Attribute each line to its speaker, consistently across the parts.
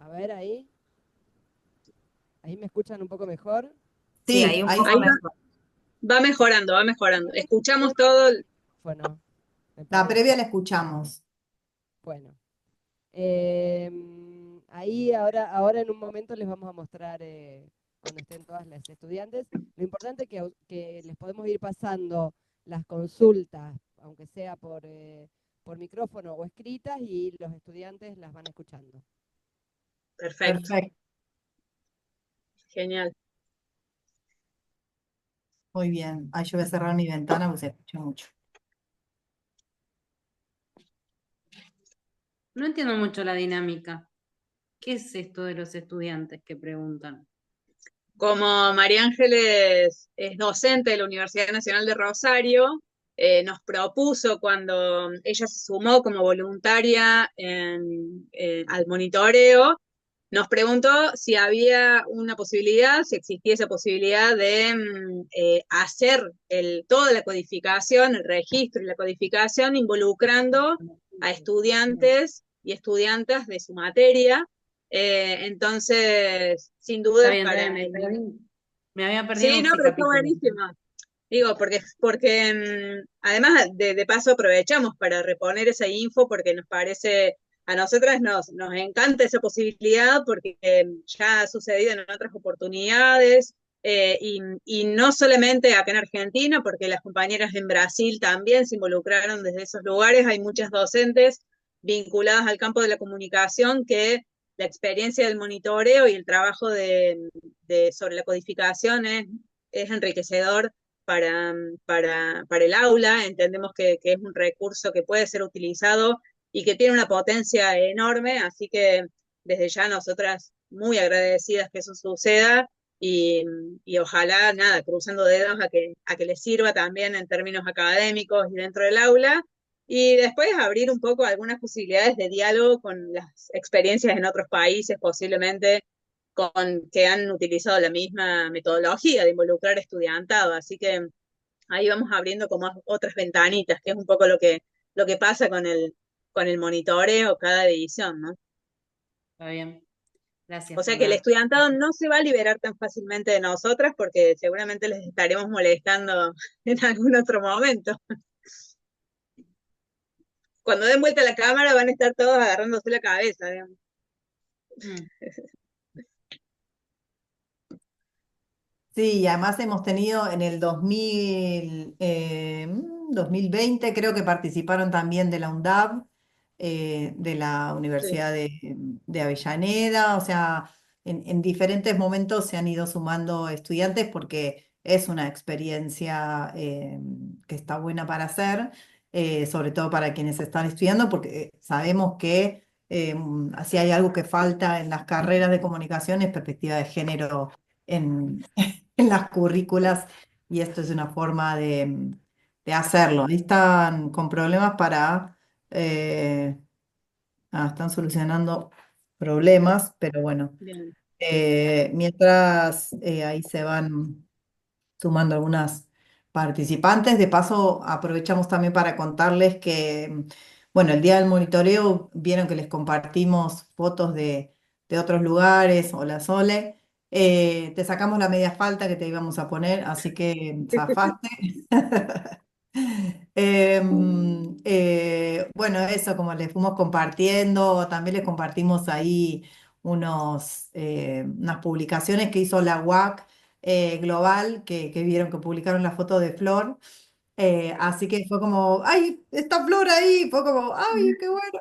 Speaker 1: A ver ahí me escuchan un poco mejor.
Speaker 2: Sí,
Speaker 3: Sí,
Speaker 2: ahí un
Speaker 3: ahí
Speaker 2: poco
Speaker 3: va,
Speaker 2: mejor.
Speaker 3: va mejorando, va mejorando. Escuchamos
Speaker 1: Por
Speaker 3: todo.
Speaker 1: micrófono, me
Speaker 2: La
Speaker 1: parece.
Speaker 2: previa la escuchamos.
Speaker 1: Bueno, ahí ahora en un momento les vamos a mostrar cuando estén todas las estudiantes. Lo importante es que les podemos ir pasando las consultas, aunque sea por micrófono o escritas, y los estudiantes las van escuchando.
Speaker 3: Perfecto,
Speaker 2: Perfecto,
Speaker 3: genial.
Speaker 2: muy bien. Ahí yo voy a cerrar mi ventana porque se escucha mucho.
Speaker 4: No entiendo mucho la dinámica. ¿Qué es esto de los estudiantes que preguntan?
Speaker 3: Como María Ángeles es docente de la Universidad Nacional de Rosario, nos propuso cuando ella se sumó como voluntaria al monitoreo, nos preguntó si había una posibilidad, si existía esa posibilidad de hacer toda la codificación, el registro y la codificación involucrando a estudiantes y estudiantas de su materia. Entonces, sin
Speaker 4: Está
Speaker 3: dudas
Speaker 4: bien, está
Speaker 3: para
Speaker 4: bien, me perdí. Me había perdido
Speaker 3: Sí,
Speaker 4: en
Speaker 3: no,
Speaker 4: ese
Speaker 3: pero está
Speaker 4: capítulo.
Speaker 3: buenísimo. Digo, porque además de paso aprovechamos para reponer esa info porque nos parece, a nosotras nos encanta esa posibilidad porque ya ha sucedido en otras oportunidades y no solamente acá en Argentina, porque las compañeras en Brasil también se involucraron desde esos lugares, hay muchas docentes vinculadas al campo de la comunicación que la experiencia del monitoreo y el trabajo sobre la codificación es enriquecedor para el aula, entendemos que es un recurso que puede ser utilizado y que tiene una potencia enorme, así que desde ya nosotras muy agradecidas que eso suceda y ojalá, nada, cruzando dedos a que les sirva también en términos académicos y dentro del aula. Y después abrir un poco algunas posibilidades de diálogo con las experiencias en otros países, posiblemente que han utilizado la misma metodología de involucrar estudiantado. Así que ahí vamos abriendo como otras ventanitas, que es un poco lo que pasa con el monitoreo cada edición, ¿no?
Speaker 4: Está bien. Gracias
Speaker 3: O
Speaker 4: por
Speaker 3: sea que el
Speaker 4: la...
Speaker 3: estudiantado no se va a liberar tan fácilmente de nosotras porque seguramente les estaremos molestando en algún otro momento. Cuando den vuelta la cámara van a estar todos agarrándose la cabeza, digamos.
Speaker 4: Mm.
Speaker 2: Sí, y además hemos tenido en el 2020, creo que participaron también de la UNDAV, de la
Speaker 3: Sí.
Speaker 2: Universidad de Avellaneda, o sea, en diferentes momentos se han ido sumando estudiantes porque es una experiencia que está buena para hacer, sobre todo para quienes están estudiando, porque sabemos que si hay algo que falta en las carreras de comunicación es perspectiva de género en, en las currículas y esto es una forma de hacerlo. Ahí están con problemas eh, están solucionando problemas, pero bueno,
Speaker 3: Bien.
Speaker 2: mientras ahí se van sumando algunas participantes. De paso, aprovechamos también para contarles que, bueno, el día del monitoreo vieron que les compartimos fotos de otros lugares. Hola, Sole. Te sacamos la media falta que te íbamos a poner, así que zafaste. Bueno, eso como les fuimos compartiendo, también les compartimos ahí unas publicaciones que hizo la UAC global, que vieron que publicaron la foto de Flor. Así que fue como, ¡ay, está Flor ahí! Fue como, ¡ay, qué bueno!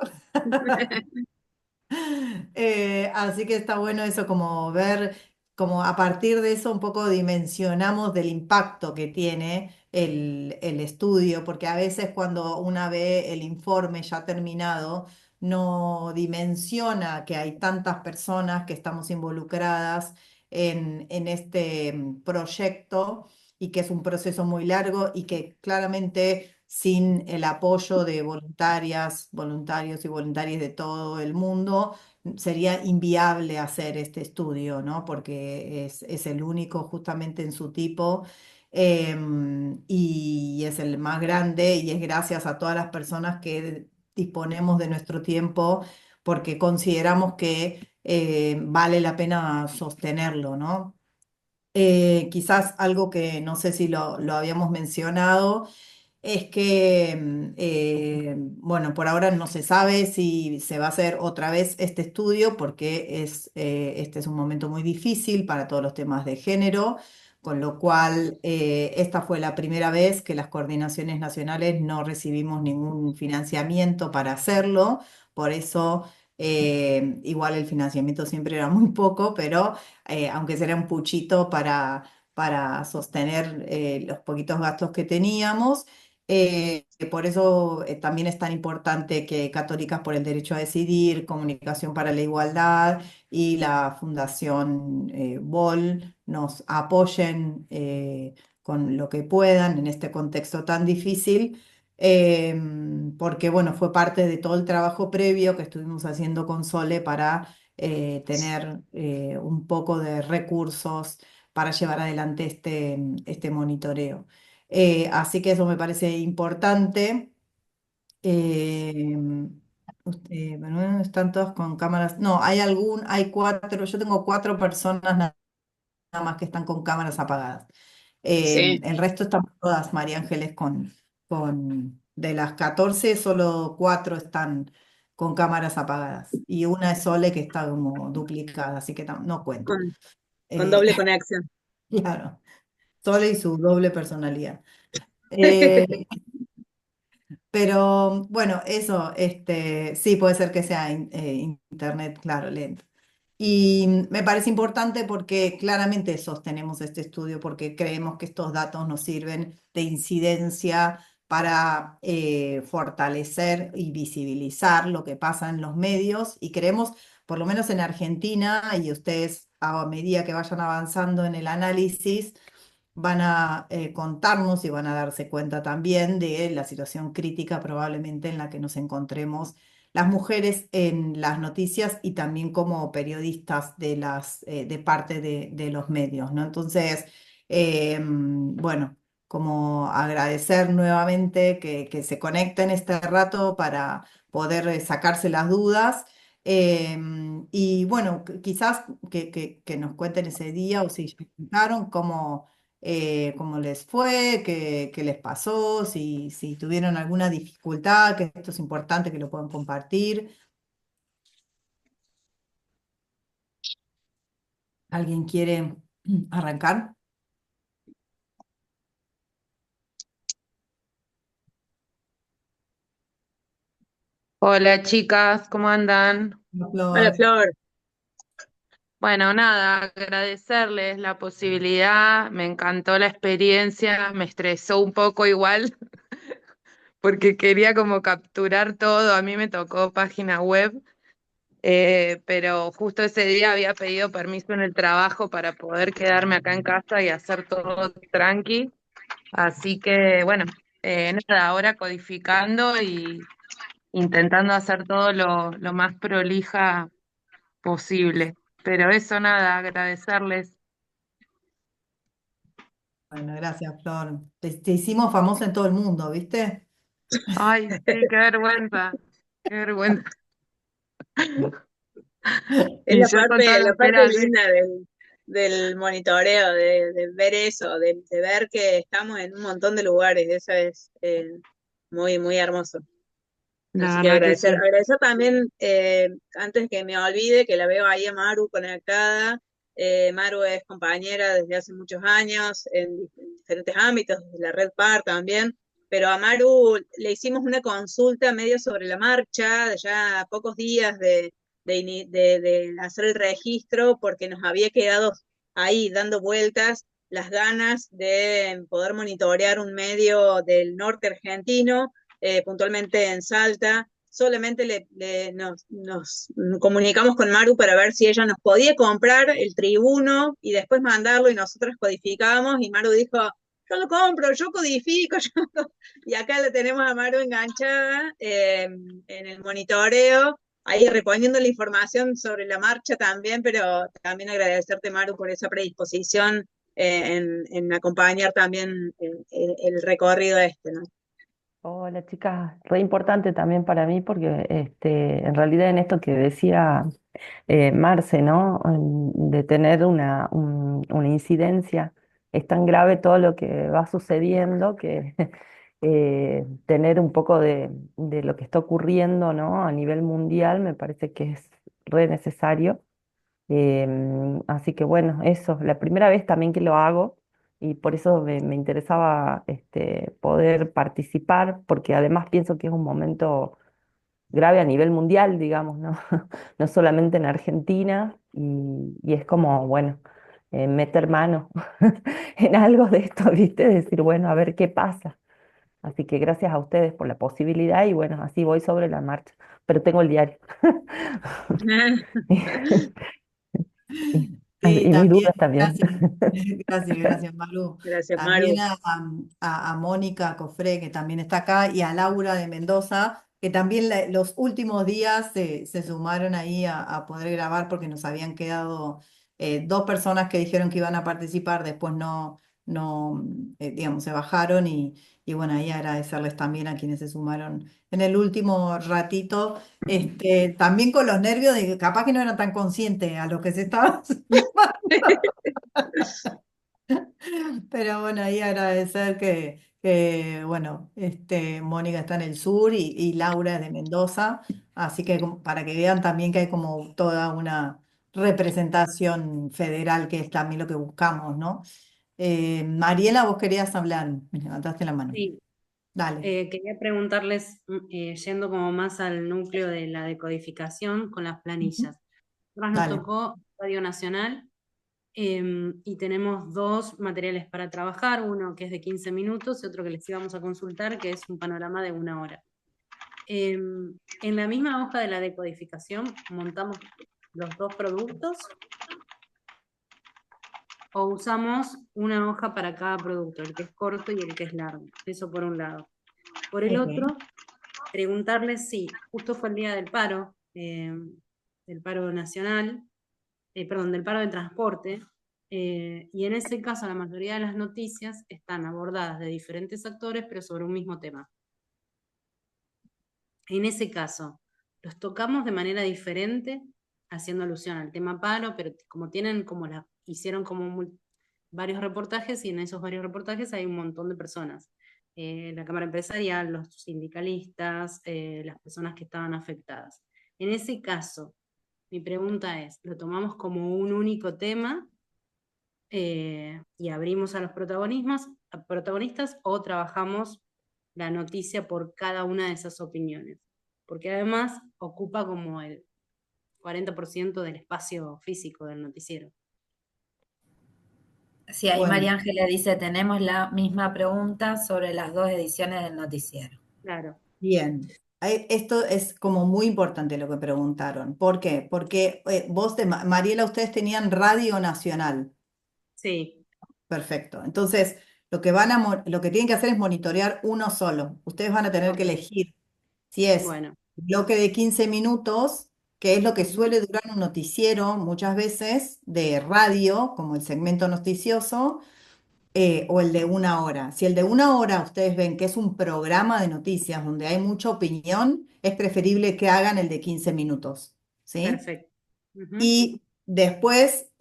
Speaker 2: Así que está bueno eso, como ver, como a partir de eso un poco dimensionamos del impacto que tiene el estudio, porque a veces cuando una ve el informe ya terminado, no dimensiona que hay tantas personas que estamos involucradas en este proyecto y que es un proceso muy largo y que claramente sin el apoyo de voluntarias, voluntarios y voluntarias de todo el mundo, sería inviable hacer este estudio, ¿no? Porque es el único justamente en su tipo y es el más grande y es gracias a todas las personas que disponemos de nuestro tiempo porque consideramos que vale la pena sostenerlo, ¿no? Quizás algo que no sé si lo habíamos mencionado es que, bueno, por ahora no se sabe si se va a hacer otra vez este estudio porque este es un momento muy difícil para todos los temas de género, con lo cual esta fue la primera vez que las coordinaciones nacionales no recibimos ningún financiamiento para hacerlo, por eso igual el financiamiento siempre era muy poco, pero aunque será un puchito para sostener los poquitos gastos que teníamos. Por eso también es tan importante que Católicas por el Derecho a Decidir, Comunicación para la Igualdad y la Fundación BOL nos apoyen con lo que puedan en este contexto tan difícil, porque bueno, fue parte de todo el trabajo previo que estuvimos haciendo con Sole para tener un poco de recursos para llevar adelante este monitoreo. Así que eso me parece importante. Eh, bueno, están todos con cámaras. No, hay cuatro, yo tengo cuatro personas nada más que están con cámaras apagadas.
Speaker 3: Sí,
Speaker 2: El resto están todas, María Ángeles, de las 14 solo cuatro están con cámaras apagadas. Y una es Sole que está como duplicada, así que no cuenta.
Speaker 3: con, con
Speaker 2: Eh,
Speaker 3: doble conexión.
Speaker 2: claro, Sole y su doble personalidad. Eh, Pero bueno, eso, sí puede ser que sea internet, claro, lento. Y me parece importante porque claramente sostenemos este estudio porque creemos que estos datos nos sirven de incidencia para fortalecer y visibilizar lo que pasa en los medios y creemos, por lo menos en Argentina, y ustedes a medida que vayan avanzando en el análisis, van a contarnos y van a darse cuenta también de la situación crítica probablemente en la que nos encontremos las mujeres en las noticias y también como periodistas de parte de los medios, ¿no? Entonces, bueno, como agradecer nuevamente que se conecten este rato para poder sacarse las dudas. Y bueno, quizás que nos cuenten ese día o si ya contaron cómo les fue, qué les pasó, si tuvieron alguna dificultad, que esto es importante que lo puedan compartir. ¿Alguien quiere arrancar?
Speaker 5: Hola chicas, ¿cómo andan?
Speaker 3: Hola,
Speaker 2: Flor.
Speaker 3: Flor.
Speaker 5: Bueno, nada, agradecerles la posibilidad, me encantó la experiencia, me estresó un poco igual porque quería como capturar todo, a mí me tocó página web, pero justo ese día había pedido permiso en el trabajo para poder quedarme acá en casa y hacer todo tranqui, así que bueno, nada, ahora codificando y intentando hacer todo lo más prolija posible. Pero eso nada, agradecerles.
Speaker 2: Bueno, gracias, Flor. Te hicimos famosa en todo el mundo, ¿viste?
Speaker 5: Ay, sí, qué vergüenza, qué vergüenza.
Speaker 3: Es
Speaker 5: Y yo con toda la
Speaker 3: la parte
Speaker 5: espera de...
Speaker 3: linda del monitoreo, de ver eso, de ver que estamos en un montón de lugares. Eso es muy, muy hermoso.
Speaker 5: La
Speaker 3: Así que
Speaker 5: verdad que
Speaker 3: agradecer,
Speaker 5: sí.
Speaker 3: agradecer también, antes que me olvide, que la veo ahí a Maru conectada. Maru es compañera desde hace muchos años en diferentes ámbitos, de la Red Par también, pero a Maru le hicimos una consulta medio sobre la marcha, de ya a pocos días de hacer el registro, porque nos había quedado ahí dando vueltas las ganas de poder monitorear un medio del norte argentino, puntualmente en Salta. Solamente nos comunicamos con Maru para ver si ella nos podía comprar el tribuno y después mandarlo y nosotros codificamos y Maru dijo, yo lo compro, yo codifico, y acá la tenemos a Maru enganchada en el monitoreo, ahí reponiendo la información sobre la marcha también, pero también agradecerte, Maru, por esa predisposición en acompañar también el recorrido este, ¿no?
Speaker 6: Hola chicas, re importante también para mí porque en realidad en esto que decía Marce, ¿no? De tener una incidencia, es tan grave todo lo que va sucediendo que tener un poco de lo que está ocurriendo, ¿no? A nivel mundial me parece que es re necesario. Así que bueno, eso, la primera vez también que lo hago y por eso me interesaba poder participar, porque además pienso que es un momento grave a nivel mundial, digamos, ¿no? No solamente en Argentina, y es como, bueno, meter mano en algo de esto, ¿viste? Decir, bueno, a ver qué pasa. Así que gracias a ustedes por la posibilidad y bueno, así voy sobre la marcha, pero tengo el diario. Y,
Speaker 2: Sí,
Speaker 6: y mis
Speaker 2: también,
Speaker 6: dudas también.
Speaker 2: gracias, gracias, Malu.
Speaker 3: Gracias,
Speaker 2: También
Speaker 3: Maru.
Speaker 2: a Mónica Cofré, que también está acá, y a Laura de Mendoza, que también los últimos días se sumaron ahí a poder grabar porque nos habían quedado dos personas que dijeron que iban a participar, después digamos, se bajaron y bueno, ahí agradecerles también a quienes se sumaron en el último ratito. También con los nervios de que capaz que no eran tan conscientes a lo que se estaban sumando. Pero bueno, ahí agradecer bueno, Mónica está en el sur y Laura es de Mendoza, así que para que vean también que hay como toda una representación federal, que es también lo que buscamos, ¿no? Mariela, vos querías hablar, me levantaste la mano.
Speaker 4: Sí,
Speaker 2: Dale,
Speaker 4: quería preguntarles, yendo como más al núcleo de la decodificación con las
Speaker 2: ujú,
Speaker 4: planillas. Nosotros nos
Speaker 2: dale,
Speaker 4: tocó Radio Nacional, y tenemos dos materiales para trabajar, uno que es de 15 minutos y otro que les íbamos a consultar, que es un panorama de 1 hora. En la misma hoja de la decodificación montamos los dos productos o usamos una hoja para cada producto, el que es corto y el que es largo. Eso por un lado. Por el
Speaker 2: ok,
Speaker 4: otro, preguntarles si justo fue el día del paro nacional, perdón, del paro de transporte, y en ese caso la mayoría de las noticias están abordadas de diferentes actores, pero sobre un mismo tema. En ese caso, los tocamos de manera diferente, haciendo alusión al tema paro, pero como hicieron como varios reportajes, y en esos varios reportajes hay un montón de personas. La Cámara Empresarial, los sindicalistas, las personas que estaban afectadas. En ese caso, mi pregunta es, ¿lo tomamos como un único tema y abrimos a los protagonistas o trabajamos la noticia por cada una de esas opiniones? Porque además ocupa como el 40% del espacio físico del noticiero.
Speaker 7: Sí, ahí
Speaker 2: bueno.
Speaker 7: María Ángela dice, tenemos la misma pregunta sobre las dos ediciones del noticiero.
Speaker 4: Claro,
Speaker 2: Bien, esto es como muy importante lo que preguntaron. ¿Por qué? Porque Mariela, ustedes tenían Radio Nacional.
Speaker 4: sí.
Speaker 2: Perfecto. Entonces, lo que tienen que hacer es monitorear uno solo. Ustedes van a tener que
Speaker 4: Ok,
Speaker 2: elegir si es
Speaker 4: bueno.
Speaker 2: bloque de 15 minutos, que es lo que
Speaker 4: Ujú.
Speaker 2: suele durar un noticiero muchas veces de radio, como el segmento noticioso, o el de 1 hora. Si el de 1 hora ustedes ven que es un programa de noticias donde hay mucha opinión, es preferible que hagan el de 15 minutos, ¿sí?
Speaker 4: Perfecto. Ujú.
Speaker 2: Y después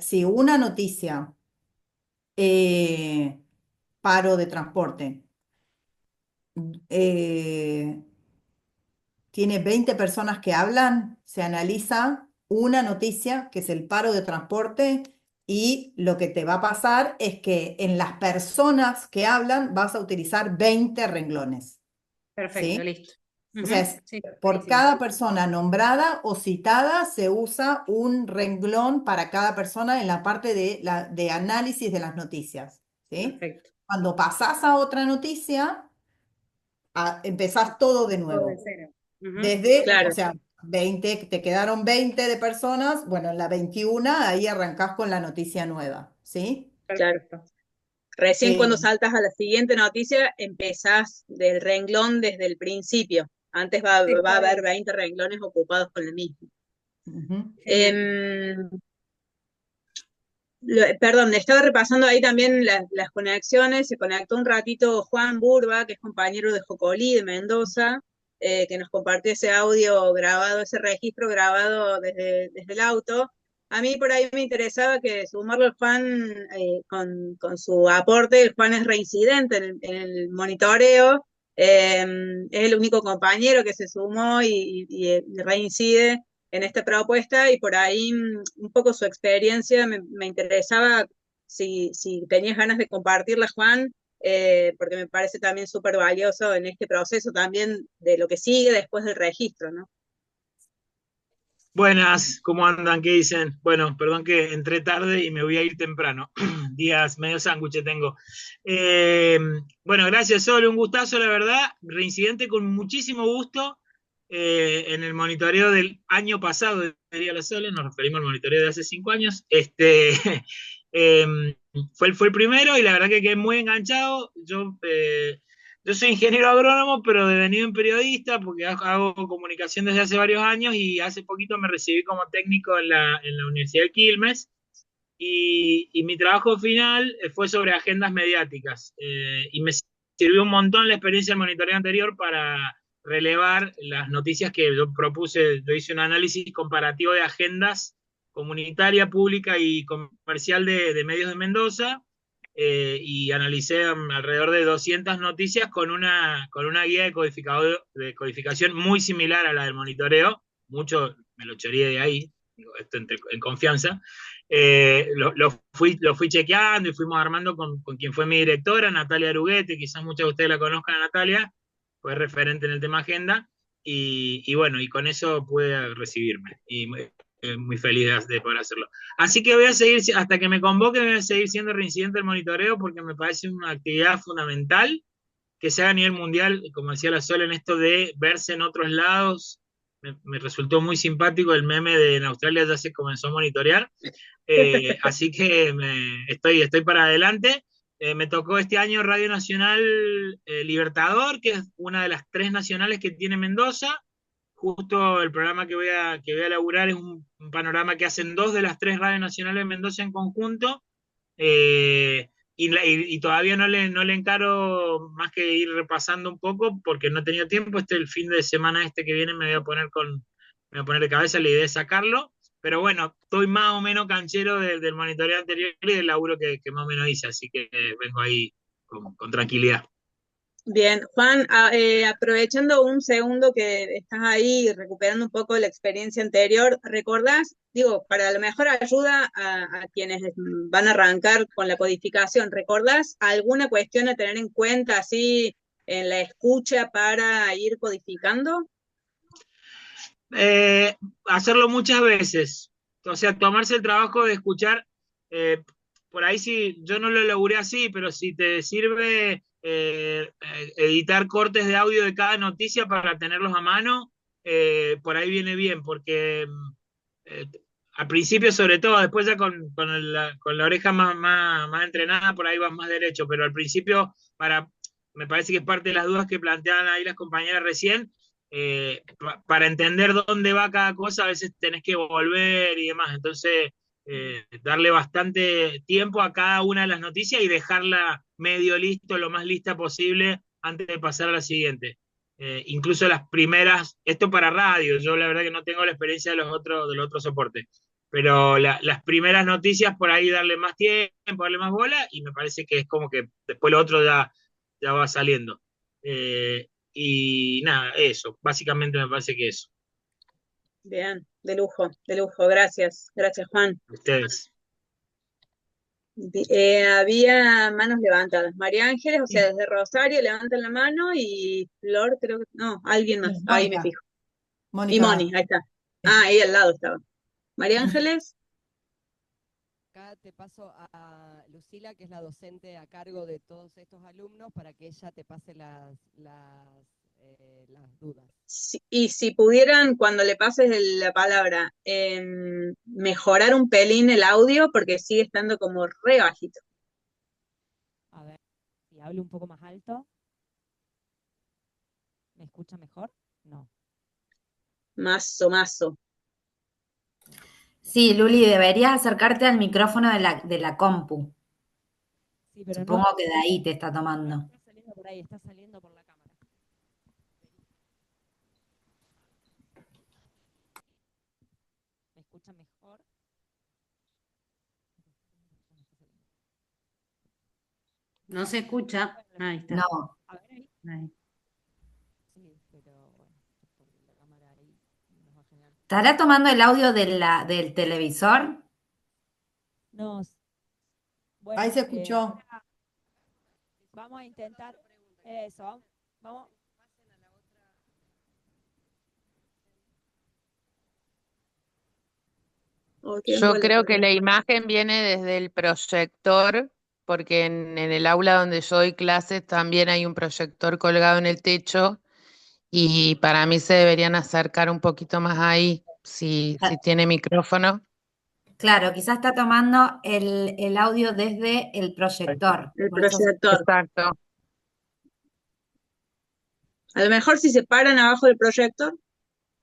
Speaker 2: si una noticia, eh, paro de transporte, eh, tiene 20 personas que hablan, se analiza una noticia, que es el paro de transporte, y lo que te va a pasar es que en las personas que hablan vas a utilizar 20 renglones,
Speaker 4: Perfecto,
Speaker 2: ¿sí?
Speaker 4: listo.
Speaker 2: O sea,
Speaker 4: Ujú. Sí,
Speaker 2: por
Speaker 4: buenísimo.
Speaker 2: cada persona nombrada o citada se usa un renglón para cada persona en la parte de análisis de las noticias, ¿sí?
Speaker 4: Perfecto.
Speaker 2: Cuando pasás a otra noticia, empezás todo de
Speaker 4: Todo de
Speaker 2: nuevo.
Speaker 4: cero. Ujú.
Speaker 2: O
Speaker 3: Claro,
Speaker 2: sea, 20, te quedaron 20 de personas, bueno, en la 21 ahí arrancás con la noticia nueva, ¿sí?
Speaker 3: claro.
Speaker 4: Perfecto.
Speaker 3: Recién cuando
Speaker 2: Eh,
Speaker 3: saltas a la siguiente noticia, empezás del renglón desde el principio. Antes
Speaker 4: Sí,
Speaker 3: va a
Speaker 4: está
Speaker 3: haber
Speaker 4: bien.
Speaker 3: 20 renglones ocupados con el mismo.
Speaker 2: ujú.
Speaker 4: Genial.
Speaker 3: Em, Perdón, estaba repasando ahí también las conexiones. Se conectó un ratito Juan Burba, que es compañero de Jocolí de Mendoza, que nos compartió ese audio grabado, ese registro grabado desde el auto. A mí por ahí me interesaba que sumarlo al Juan con su aporte. El Juan es reincidente en el monitoreo, es el único compañero que se sumó y reincide en esta propuesta, y por ahí un poco su experiencia me interesaba si tenías ganas de compartirla, Juan, porque me parece también súper valioso en este proceso también de lo que sigue después del registro, ¿no?
Speaker 8: Buenas, ¿cómo andan? ¿Qué dicen? Bueno, perdón que entré tarde y me voy a ir temprano. Días medio sándwich tengo. Eh, bueno, gracias, Sol, un gustazo, la verdad. Reincidente con muchísimo gusto en el monitoreo del año pasado, diría la Sol, nos referimos al monitoreo de hace 5 años. Fue el primero y la verdad que quedé muy enganchado. Yo soy ingeniero agrónomo, pero devenido en periodista, porque hago comunicación desde hace varios años y hace poquito me recibí como técnico en la Universidad de Quilmes. Y mi trabajo final fue sobre agendas mediáticas. Y me sirvió un montón la experiencia del monitoreo anterior para relevar las noticias que yo propuse. Yo hice un análisis comparativo de agendas comunitaria, pública y comercial de medios de Mendoza, y analicé alrededor de 200 noticias con una guía de codificación muy similar a la del monitoreo. Mucho me lo choreé de ahí, digo, esto en confianza. Lo fui chequeando y fuimos armando con quien fue mi directora, Natalia Aruguete. Quizás muchos de ustedes la conozcan a Natalia, fue referente en el tema agenda, y bueno, y con eso pude recibirme, y muy feliz de poder hacerlo. Así que voy a seguir, hasta que me convoque, voy a seguir siendo reincidente del monitoreo, porque me parece una actividad fundamental que se haga a nivel mundial, como decía la Sol, en esto de verse en otros lados. Me resultó muy simpático el meme de en Australia ya se comenzó a monitorear. Así que estoy para adelante. Me tocó este año Radio Nacional Libertador, que es una de las 3 nacionales que tiene Mendoza. Justo el programa que voy a laburar es un panorama que hacen 2 de las 3 radios nacionales de Mendoza en conjunto. Y todavía no le encaro más que ir repasando un poco porque no he tenido tiempo. El fin de semana que viene me voy a poner de cabeza la idea de sacarlo. Pero bueno, estoy más o menos canchero del monitoreo anterior y del laburo que más o menos hice, así que vengo ahí con tranquilidad.
Speaker 3: Bien, Juan, aprovechando un segundo que estás ahí recuperando un poco la experiencia anterior, ¿recordás? Digo, para a lo mejor ayuda a quienes van a arrancar con la codificación, ¿recordás alguna cuestión a tener en cuenta así en la escucha para ir codificando?
Speaker 8: Hacerlo muchas veces, o sea, tomarse el trabajo de escuchar. Por ahí sí, yo no lo logré así, pero si te sirve editar cortes de audio de cada noticia para tenerlos a mano, por ahí viene bien, porque eh, al principio sobre todo, después ya con la oreja más entrenada, por ahí vas más derecho, pero al principio, me parece que es parte de las dudas que planteaban ahí las compañeras recién. Para entender dónde va cada cosa, a veces tenés que volver y demás. Entonces, darle bastante tiempo a cada una de las noticias y dejarla medio listo, lo más lista posible antes de pasar a la siguiente. Incluso las primeras, esto para radio, yo la verdad que no tengo la experiencia de los otros soportes, pero las primeras noticias por ahí darle más tiempo, darle más bola, y me parece que es como que después lo otro ya va saliendo. Y nada, eso, básicamente me parece que eso.
Speaker 3: Bien, de lujo, gracias Juan.
Speaker 8: Ustedes.
Speaker 3: Había manos levantadas. María Ángeles, o sea,
Speaker 2: Sí,
Speaker 3: desde Rosario, levantan la mano, y Flor, creo que, no, alguien más,
Speaker 2: sí,
Speaker 3: ahí me
Speaker 2: Mónica,
Speaker 3: fijo. Y
Speaker 2: Mónica.
Speaker 3: Moni, ahí está.
Speaker 2: Sí.
Speaker 3: Ah, ahí al lado estaba. María Ángeles,
Speaker 1: Acá te paso a Lucila, que es la docente a cargo de todos estos alumnos, para que ella te pase las dudas.
Speaker 3: y si pudieran, cuando le pases la palabra, mejorar un pelín el audio, porque sigue estando como re bajito.
Speaker 9: A ver, si hablo un poco más alto, ¿me escucha mejor? No.
Speaker 3: Mazo, mazo.
Speaker 7: Sí, Luli, deberías acercarte al micrófono de la compu.
Speaker 9: Sí, pero no,
Speaker 7: Supongo que de ahí te está
Speaker 9: no
Speaker 7: tomando.
Speaker 9: está saliendo por ahí, está saliendo por la cámara. ¿Me escucha mejor?
Speaker 4: No se escucha.
Speaker 9: Bueno,
Speaker 4: Ahí está.
Speaker 7: No.
Speaker 9: a ver ahí.
Speaker 4: Ahí.
Speaker 9: Sí, pero bueno, porque la cámara ahí nos va a generar.
Speaker 7: ¿Estará tomando el audio del televisor?
Speaker 9: No,
Speaker 2: Ahí
Speaker 9: bueno,
Speaker 2: se escuchó.
Speaker 9: ahora vamos a intentar eso. Vamos.
Speaker 3: Oh,
Speaker 5: Yo creo que la imagen viene desde el proyector, porque en el aula donde yo doy clases también hay un proyector colgado en el techo y para mí se deberían acercar un poquito más ahí, si tiene micrófono.
Speaker 7: Claro, quizás está tomando el audio desde el proyector.
Speaker 3: El
Speaker 7: Por eso
Speaker 3: proyector.
Speaker 5: Exacto.
Speaker 3: A lo mejor si se paran abajo del proyector,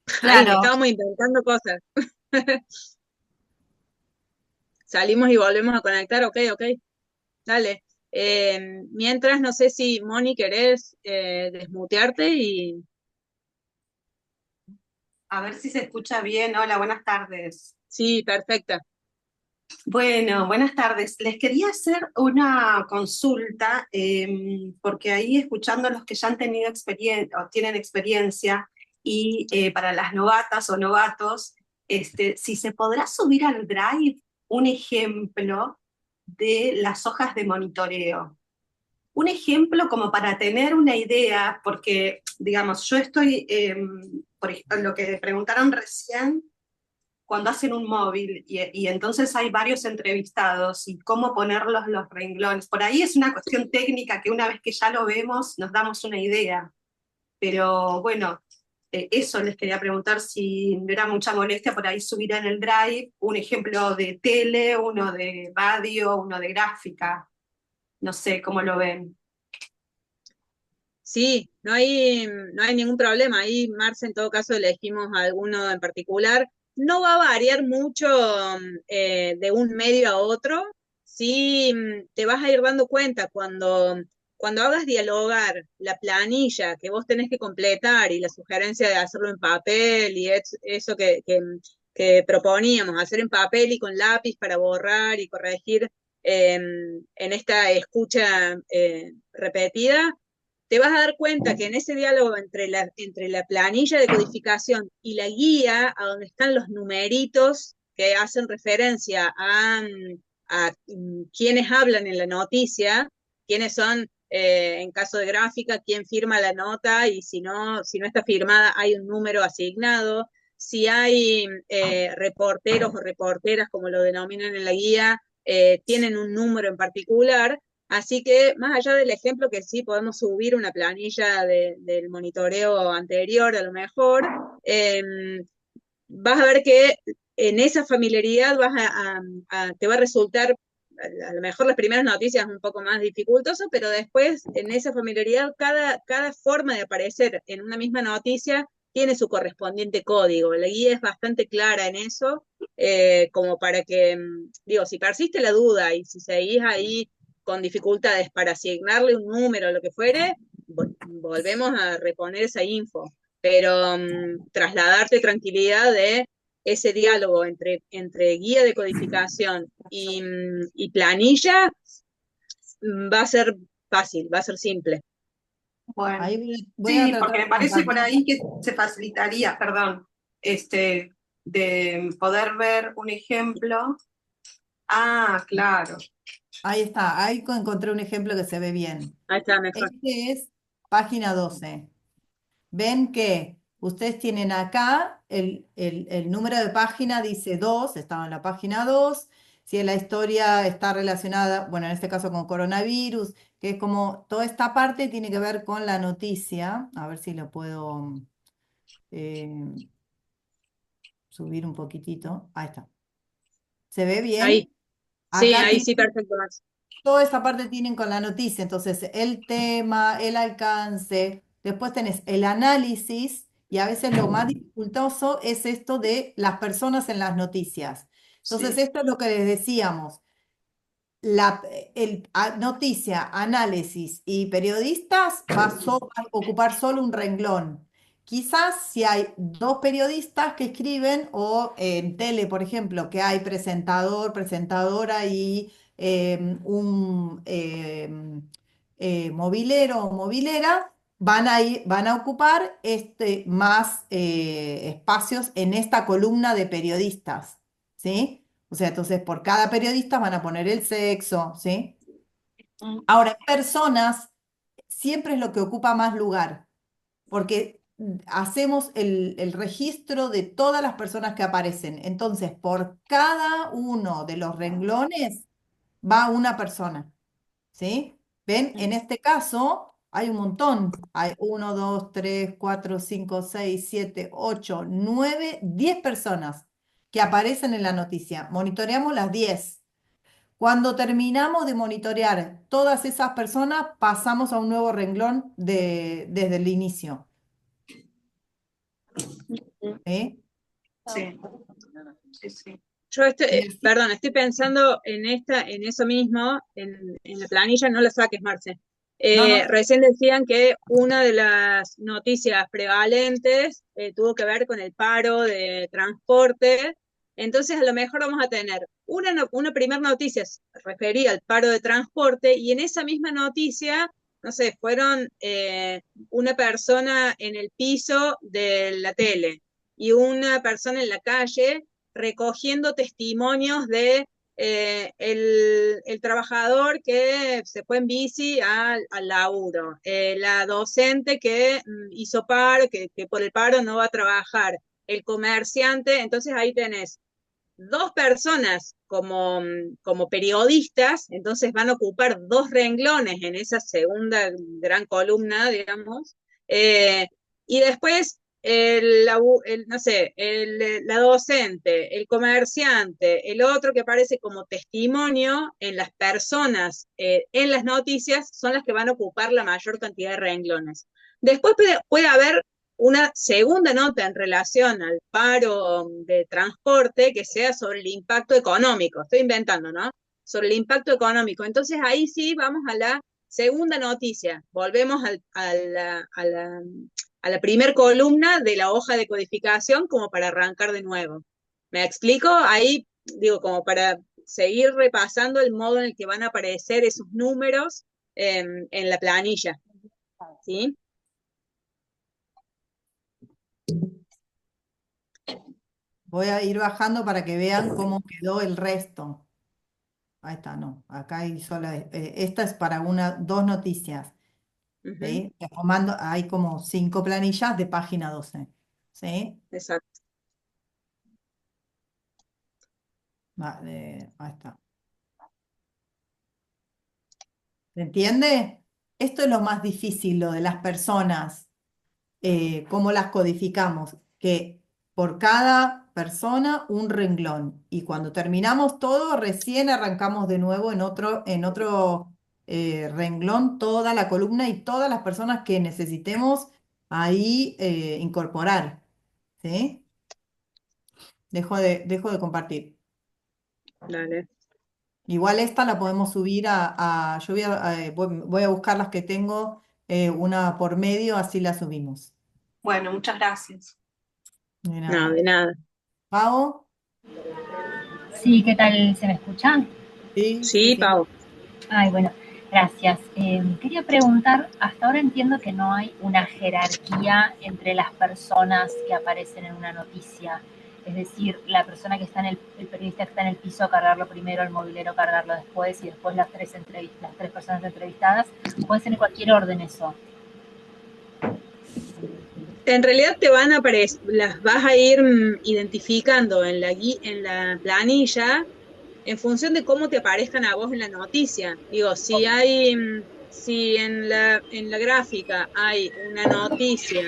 Speaker 3: ahí
Speaker 7: claro,
Speaker 3: estábamos inventando cosas. Salimos y volvemos a conectar, ok, ok, dale. Mientras, no sé si Moni querés desmutearte y
Speaker 10: A ver si se escucha bien. Hola, buenas tardes.
Speaker 3: sí, perfecta.
Speaker 10: Bueno, buenas tardes. Les quería hacer una consulta, porque ahí escuchando a los que ya han tenido experiencia o tienen experiencia, y para las novatas o novatos, si se podrá subir al Drive un ejemplo de las hojas de monitoreo. Un ejemplo como para tener una idea, porque, digamos, yo estoy, por ejemplo, lo que preguntaron recién, cuando hacen un móvil y entonces hay varios entrevistados y cómo ponerlos los renglones. Por ahí es una cuestión técnica que una vez que ya lo vemos nos damos una idea. Pero bueno, eso les quería preguntar si no era mucha molestia por ahí subir en el Drive un ejemplo de tele, uno de radio, uno de gráfica. No sé cómo lo ven.
Speaker 3: Sí, no hay ningún problema. Ahí, Marce, en todo caso, elegimos alguno en particular. No va a variar mucho de un medio a otro. Sí, te vas a ir dando cuenta cuando hagas dialogar la planilla que vos tenés que completar y la sugerencia de hacerlo en papel y eso que proponíamos, hacer en papel y con lápiz para borrar y corregir en esta escucha repetida, te vas a dar cuenta que en ese diálogo entre la planilla de codificación y la guía, a donde están los numeritos que hacen referencia a quienes hablan en la noticia, quiénes son, en caso de gráfica, quién firma la nota y si no está firmada hay un número asignado. Si hay reporteros o reporteras, como lo denominan en la guía, tienen un número en particular. Así que, más allá del ejemplo que sí podemos subir una planilla del monitoreo anterior, a lo mejor, vas a ver que en esa familiaridad te va a resultar, a lo mejor las primeras noticias un poco más dificultoso, pero después en esa familiaridad cada forma de aparecer en una misma noticia tiene su correspondiente código. La guía es bastante clara en eso, como para que, digo, si persiste la duda y si seguís ahí con dificultades para asignarle un número o lo que fuere, volvemos a reponer esa info, pero trasladarte tranquilidad de ese diálogo entre guía de codificación y planilla va a ser fácil, va a ser simple.
Speaker 10: Bueno,
Speaker 2: Ahí voy a
Speaker 10: sí,
Speaker 2: tratar
Speaker 10: porque me
Speaker 2: de
Speaker 10: parece por
Speaker 2: compartir.
Speaker 10: ahí que se facilitaría, perdón, de poder ver un ejemplo. Ah, claro.
Speaker 2: Ahí está, ahí encontré un ejemplo que se ve bien.
Speaker 3: Ahí está mejor.
Speaker 2: Este es página 12. Ven que ustedes tienen acá el número de página, dice 2, estaba en la página 2. Si la historia está relacionada, bueno, en este caso con coronavirus, que es como toda esta parte tiene que ver con la noticia. A ver si lo puedo eh, subir un poquitito. Ahí está. ¿Se ve bien?
Speaker 3: Ahí, sí,
Speaker 2: Acá
Speaker 3: ahí sí,
Speaker 2: tienen
Speaker 3: perfecto, Max.
Speaker 2: toda esta parte tienen con la noticia, entonces el tema, el alcance, después tenés el análisis y a veces lo más dificultoso es esto de las personas en las noticias. Entonces,
Speaker 10: Sí.
Speaker 2: esto es lo que les decíamos. Noticia, análisis y periodistas va a ocupar solo un renglón. Quizás si hay dos periodistas que escriben o en tele, por ejemplo, que hay presentador, presentadora y un movilero o movilera, van a ocupar más espacios en esta columna de periodistas, ¿sí? O sea, entonces por cada periodista van a poner el sexo, ¿sí?
Speaker 10: Mm,
Speaker 2: Ahora, personas siempre es lo que ocupa más lugar, porque hacemos el registro de todas las personas que aparecen. Entonces, por cada uno de los renglones va una persona, ¿sí? ¿Ven? En este caso hay un montón. Hay 1, 2, 3, 4, 5, 6, 7, 8, 9, 10 personas que aparecen en la noticia. Monitoreamos las 10. Cuando terminamos de monitorear todas esas personas, pasamos a un nuevo renglón desde el inicio. ¿Sí?
Speaker 10: sí, sí, sí.
Speaker 3: Yo
Speaker 2: Y así-
Speaker 3: perdón, estoy pensando en eso mismo, en la planilla, no la saques, Marce.
Speaker 2: No, no.
Speaker 3: Recién decían que una de las noticias prevalentes tuvo que ver con el paro de transporte. Entonces, a lo mejor vamos a tener una primera noticia referida al paro de transporte, y en esa misma noticia, no sé, fueron una persona en el piso de la tele y una persona en la calle recogiendo testimonios de el trabajador que se fue en bici al laburo, la docente que hizo paro, que por el paro no va a trabajar, el comerciante. Entonces ahí tenés dos personas como periodistas, entonces van a ocupar dos renglones en esa segunda gran columna, digamos, y después no sé, la docente, el comerciante, el otro que aparece como testimonio en las personas, en las noticias, son las que van a ocupar la mayor cantidad de renglones. Después puede haber una segunda nota en relación al paro de transporte que sea sobre el impacto económico. Estoy inventando, ¿no? Sobre el impacto económico. Entonces ahí sí vamos a la segunda noticia. Volvemos a la primer columna de la hoja de codificación como para arrancar de nuevo. ¿Me explico? Ahí digo, como para seguir repasando el modo en el que van a aparecer esos números en la planilla. ¿Sí?
Speaker 2: Voy a ir bajando para que vean cómo quedó el resto. Ahí está, no. Acá hay sola. Esta es para dos noticias.
Speaker 3: Uh-huh.
Speaker 2: ¿Sí? Formando, hay como 5 planillas de página 12. ¿Sí?
Speaker 3: Exacto.
Speaker 2: Vale, ahí está. ¿Se entiende? Esto es lo más difícil, lo de las personas, cómo las codificamos, que por cada persona un renglón. Y cuando terminamos todo, recién arrancamos de nuevo en otro renglón toda la columna y todas las personas que necesitemos ahí incorporar. ¿Sí? Dejo de compartir.
Speaker 3: Dale.
Speaker 2: Igual esta la podemos subir yo voy a buscar las que tengo, una por medio, así la subimos.
Speaker 10: Bueno, muchas gracias.
Speaker 2: De
Speaker 3: No,
Speaker 2: nada.
Speaker 3: de nada.
Speaker 2: ¿Pau?
Speaker 11: Sí, ¿qué tal? ¿Se me escuchan?
Speaker 2: Sí,
Speaker 3: Sí, Pau.
Speaker 11: Ay, bueno, gracias. Quería preguntar, hasta ahora entiendo que no hay una jerarquía entre las personas que aparecen en una noticia. Es decir, la persona que está el periodista que está en el piso, cargarlo primero, el movilero cargarlo después, y después las tres personas entrevistadas. Puede ser en cualquier orden eso.
Speaker 3: En realidad te van a aparecer, las vas a ir identificando en la planilla en función de cómo te aparezcan a vos en la noticia. Digo, si en la gráfica hay una noticia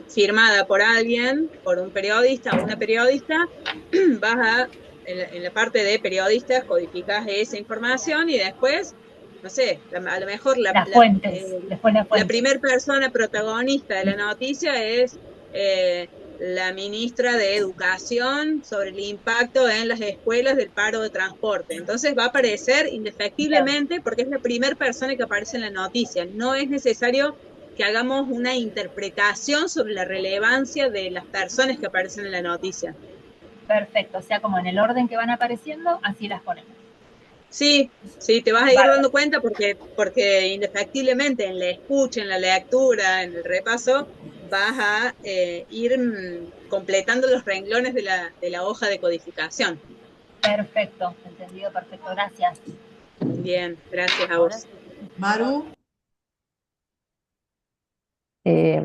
Speaker 3: firmada por alguien, por un periodista o una periodista, en la parte de periodistas codificas esa información y después no sé, a lo mejor
Speaker 11: Las fuentes, después las
Speaker 3: la
Speaker 11: fuentes.
Speaker 3: primera persona protagonista de la noticia es la ministra de Educación sobre el impacto en las escuelas del paro de transporte. Entonces va a aparecer indefectiblemente porque es la primera persona que aparece en la noticia. No es necesario que hagamos una interpretación sobre la relevancia de las personas que aparecen en la noticia.
Speaker 11: Perfecto, o sea, como en el orden que van apareciendo, así las ponemos.
Speaker 3: Sí, sí, te vas a ir
Speaker 11: Bárbaro.
Speaker 3: dando cuenta porque indefectiblemente en la escucha, en la lectura, en el repaso, vas a ir completando los renglones de la hoja de codificación.
Speaker 11: Perfecto, entendido, perfecto, gracias.
Speaker 3: Bien, gracias a
Speaker 11: Ahora
Speaker 3: vos.
Speaker 2: Maru,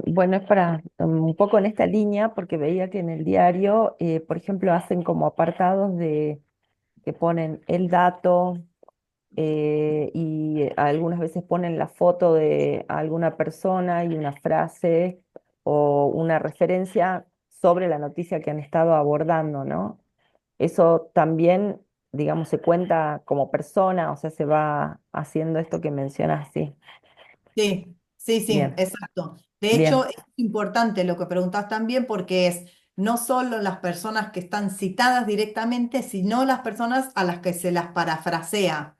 Speaker 6: Bueno, es para un poco en esta línea, porque veía que en el diario, por ejemplo, hacen como apartados de que ponen el dato y algunas veces ponen la foto de alguna persona y una frase o una referencia sobre la noticia que han estado abordando, ¿no? Eso también, digamos, se cuenta como persona, o sea, se va haciendo esto que mencionas, sí.
Speaker 2: sí, sí, sí,
Speaker 6: Bien,
Speaker 2: exacto. De
Speaker 6: bien,
Speaker 2: hecho, es importante lo que preguntás también porque es no solo las personas que están citadas directamente, sino las personas a las que se las parafrasea.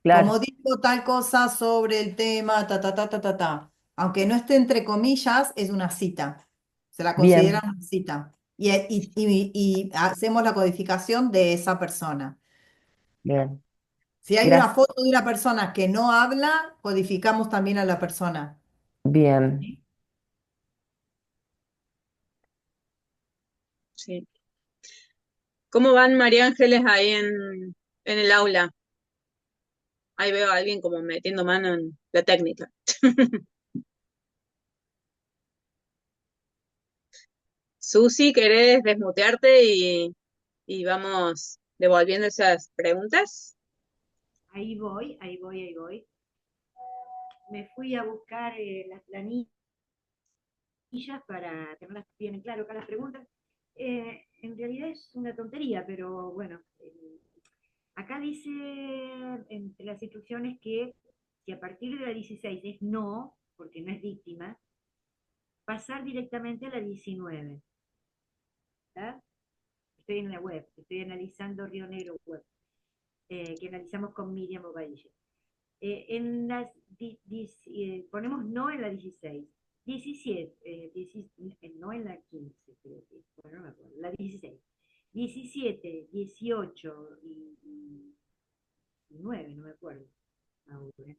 Speaker 6: claro,
Speaker 2: Como digo tal cosa sobre el tema, ta, ta, ta, ta, ta, ta. Aunque no esté entre comillas, es una cita. Se la considera
Speaker 6: bien,
Speaker 2: una cita. Y hacemos la codificación de esa persona.
Speaker 6: bien.
Speaker 2: Si hay una
Speaker 6: Gracias.
Speaker 2: foto de una persona que no habla, codificamos también a la persona.
Speaker 6: Bien.
Speaker 2: ¿Sí?
Speaker 3: Sí. ¿Cómo van María Ángeles ahí en el aula? Ahí veo a alguien como metiendo mano en la técnica. Susi, ¿querés desmutearte y vamos devolviendo esas preguntas?
Speaker 12: Ahí voy, ahí voy, ahí voy. Me fui a buscar las planillas para tenerlas bien en claro acá las preguntas. En realidad es una tontería, pero bueno, acá dice entre las instrucciones que si a partir de la 16 es no, porque no es víctima, pasar directamente a la 19. ¿Tá? Estoy en la web, estoy analizando Río Negro web, que analizamos con Miriam Ovalle. En las, ponemos no en la 16, 17, no en la 15, creo que, bueno, no me acuerdo, la 16, 17, 18 y 9, no me acuerdo ahora.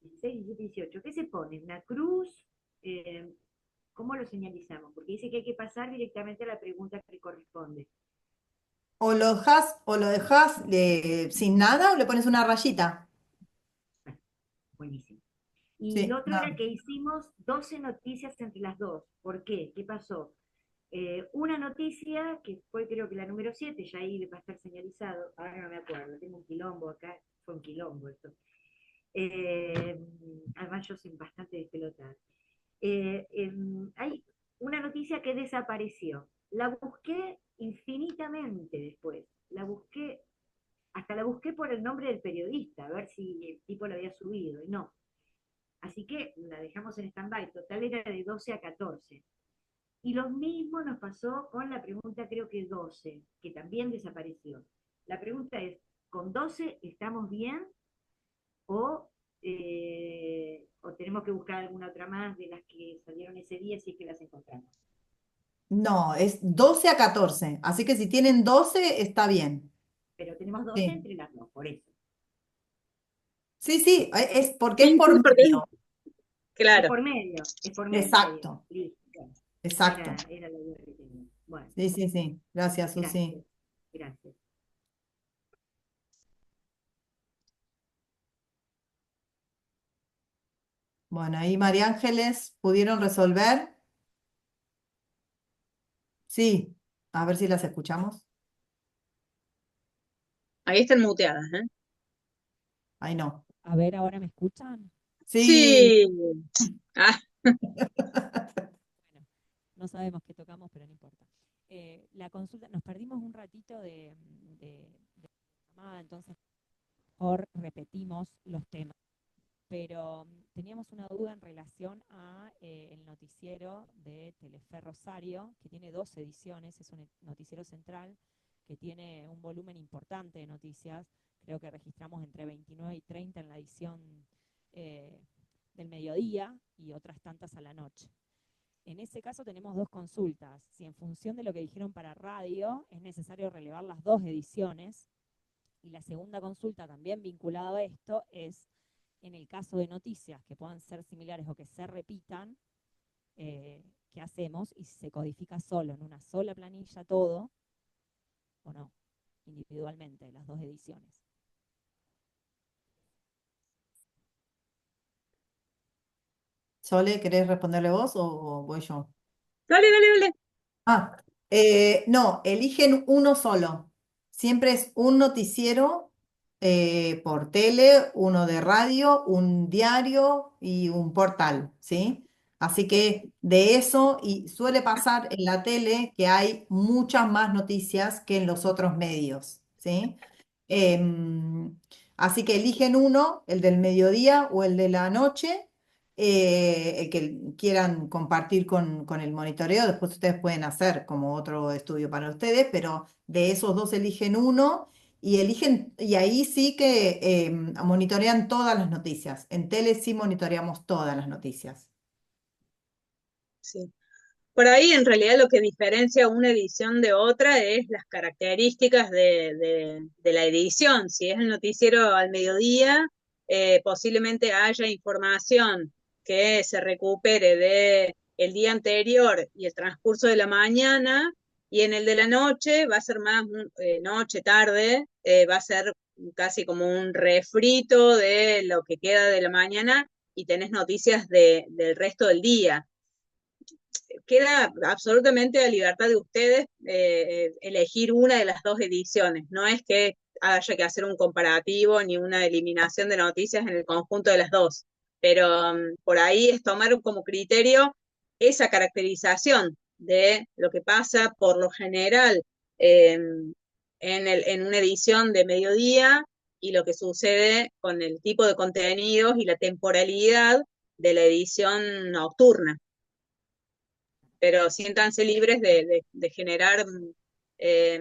Speaker 12: 16, 17, 18. ¿Qué se pone? ¿Una cruz? Eh, ¿Cómo lo señalizamos? Porque dice que hay que pasar directamente a la pregunta que corresponde.
Speaker 2: O lo dejas sin nada o le pones una rayita.
Speaker 12: Bueno, buenísimo. Y lo
Speaker 2: Sí,
Speaker 12: otro era
Speaker 2: no.
Speaker 12: que hicimos 12 noticias entre las dos. ¿Por qué? ¿Qué pasó? Una noticia, que fue creo que la número 7, ya ahí va a estar señalizado, ahora no me acuerdo, tengo un quilombo acá, fue un quilombo esto. Eh, Además yo soy bastante despelotada. Hay una noticia que desapareció. La busqué infinitamente después. Hasta la busqué por el nombre del periodista, a ver si el tipo lo había subido, y no. Así que la dejamos en stand-by. Total era de 12 a 14. Y lo mismo nos pasó con la pregunta, creo que 12, que también desapareció. La pregunta es, ¿con 12 estamos bien o tenemos que buscar alguna otra más de las que salieron ese día si es que las encontramos?
Speaker 2: No, es 12 a 14. Así que si tienen 12 está bien.
Speaker 12: Pero tenemos 12
Speaker 2: Sí,
Speaker 12: entre las dos, por eso.
Speaker 2: sí, sí, es porque es
Speaker 3: Sí,
Speaker 2: por
Speaker 3: sí, porque
Speaker 2: medio.
Speaker 12: Es
Speaker 3: claro.
Speaker 12: por medio, es por medio, está bien.
Speaker 2: Exacto,
Speaker 12: Listo. Bueno,
Speaker 2: exacto.
Speaker 12: era la duda que tenía. Bueno,
Speaker 2: Sí, sí, sí. Gracias, Susi.
Speaker 12: gracias, gracias.
Speaker 2: Bueno, ahí María Ángeles, ¿pudieron resolver? Sí, a ver si las escuchamos.
Speaker 3: Ahí están muteadas, ¿eh?
Speaker 2: Ahí no.
Speaker 9: A ver, ¿ahora me escuchan?
Speaker 2: Sí.
Speaker 3: Sí. Ah,
Speaker 9: Bueno, no sabemos qué tocamos, pero no importa. La consulta, nos perdimos un ratito de llamada, entonces mejor repetimos los temas. pero teníamos una duda en relación a el noticiero de Telefe Rosario, que tiene 2 ediciones, es un noticiero central que tiene un volumen importante de noticias. Creo que registramos entre 29 y 30 en la edición eh, del mediodía y otras tantas a la noche. En ese caso tenemos 2 consultas. Si en función de lo que dijeron para radio es necesario relevar las 2 ediciones, y la segunda consulta también vinculada a esto es, en el caso de noticias que puedan ser similares o que se repitan, ¿qué hacemos? Y si se codifica solo en una sola planilla todo, o no, individualmente, las 2 ediciones.
Speaker 2: Sole, ¿querés responderle vos o voy yo?
Speaker 3: Dale, dale, dale.
Speaker 2: Ah, no, eligen uno solo. Siempre es un noticiero por tele, uno de radio, un diario y un portal, ¿sí? Así que de eso, y suele pasar en la tele que hay muchas más noticias que en los otros medios, ¿sí? Em, Así que eligen uno, el del mediodía o el de la noche, el que quieran compartir con el monitoreo. Después ustedes pueden hacer como otro estudio para ustedes, pero de esos 2 eligen uno y eligen, y ahí sí que monitorean todas las noticias. En tele sí monitoreamos todas las noticias.
Speaker 3: Sí. Por ahí en realidad lo que diferencia una edición de otra es las características de la edición. Si es el noticiero al mediodía, posiblemente haya información que se recupere de el día anterior y el transcurso de la mañana, y en el de la noche va a ser más noche, tarde, va a ser casi como un refrito de lo que queda de la mañana y tenés noticias del resto del día. Queda absolutamente a libertad de ustedes elegir una de las 2 ediciones. No es que haya que hacer un comparativo ni una eliminación de noticias en el conjunto de las 2, pero por ahí es tomar como criterio esa caracterización de lo que pasa por lo general en una edición de mediodía y lo que sucede con el tipo de contenidos y la temporalidad de la edición nocturna, pero siéntanse libres de generar eh,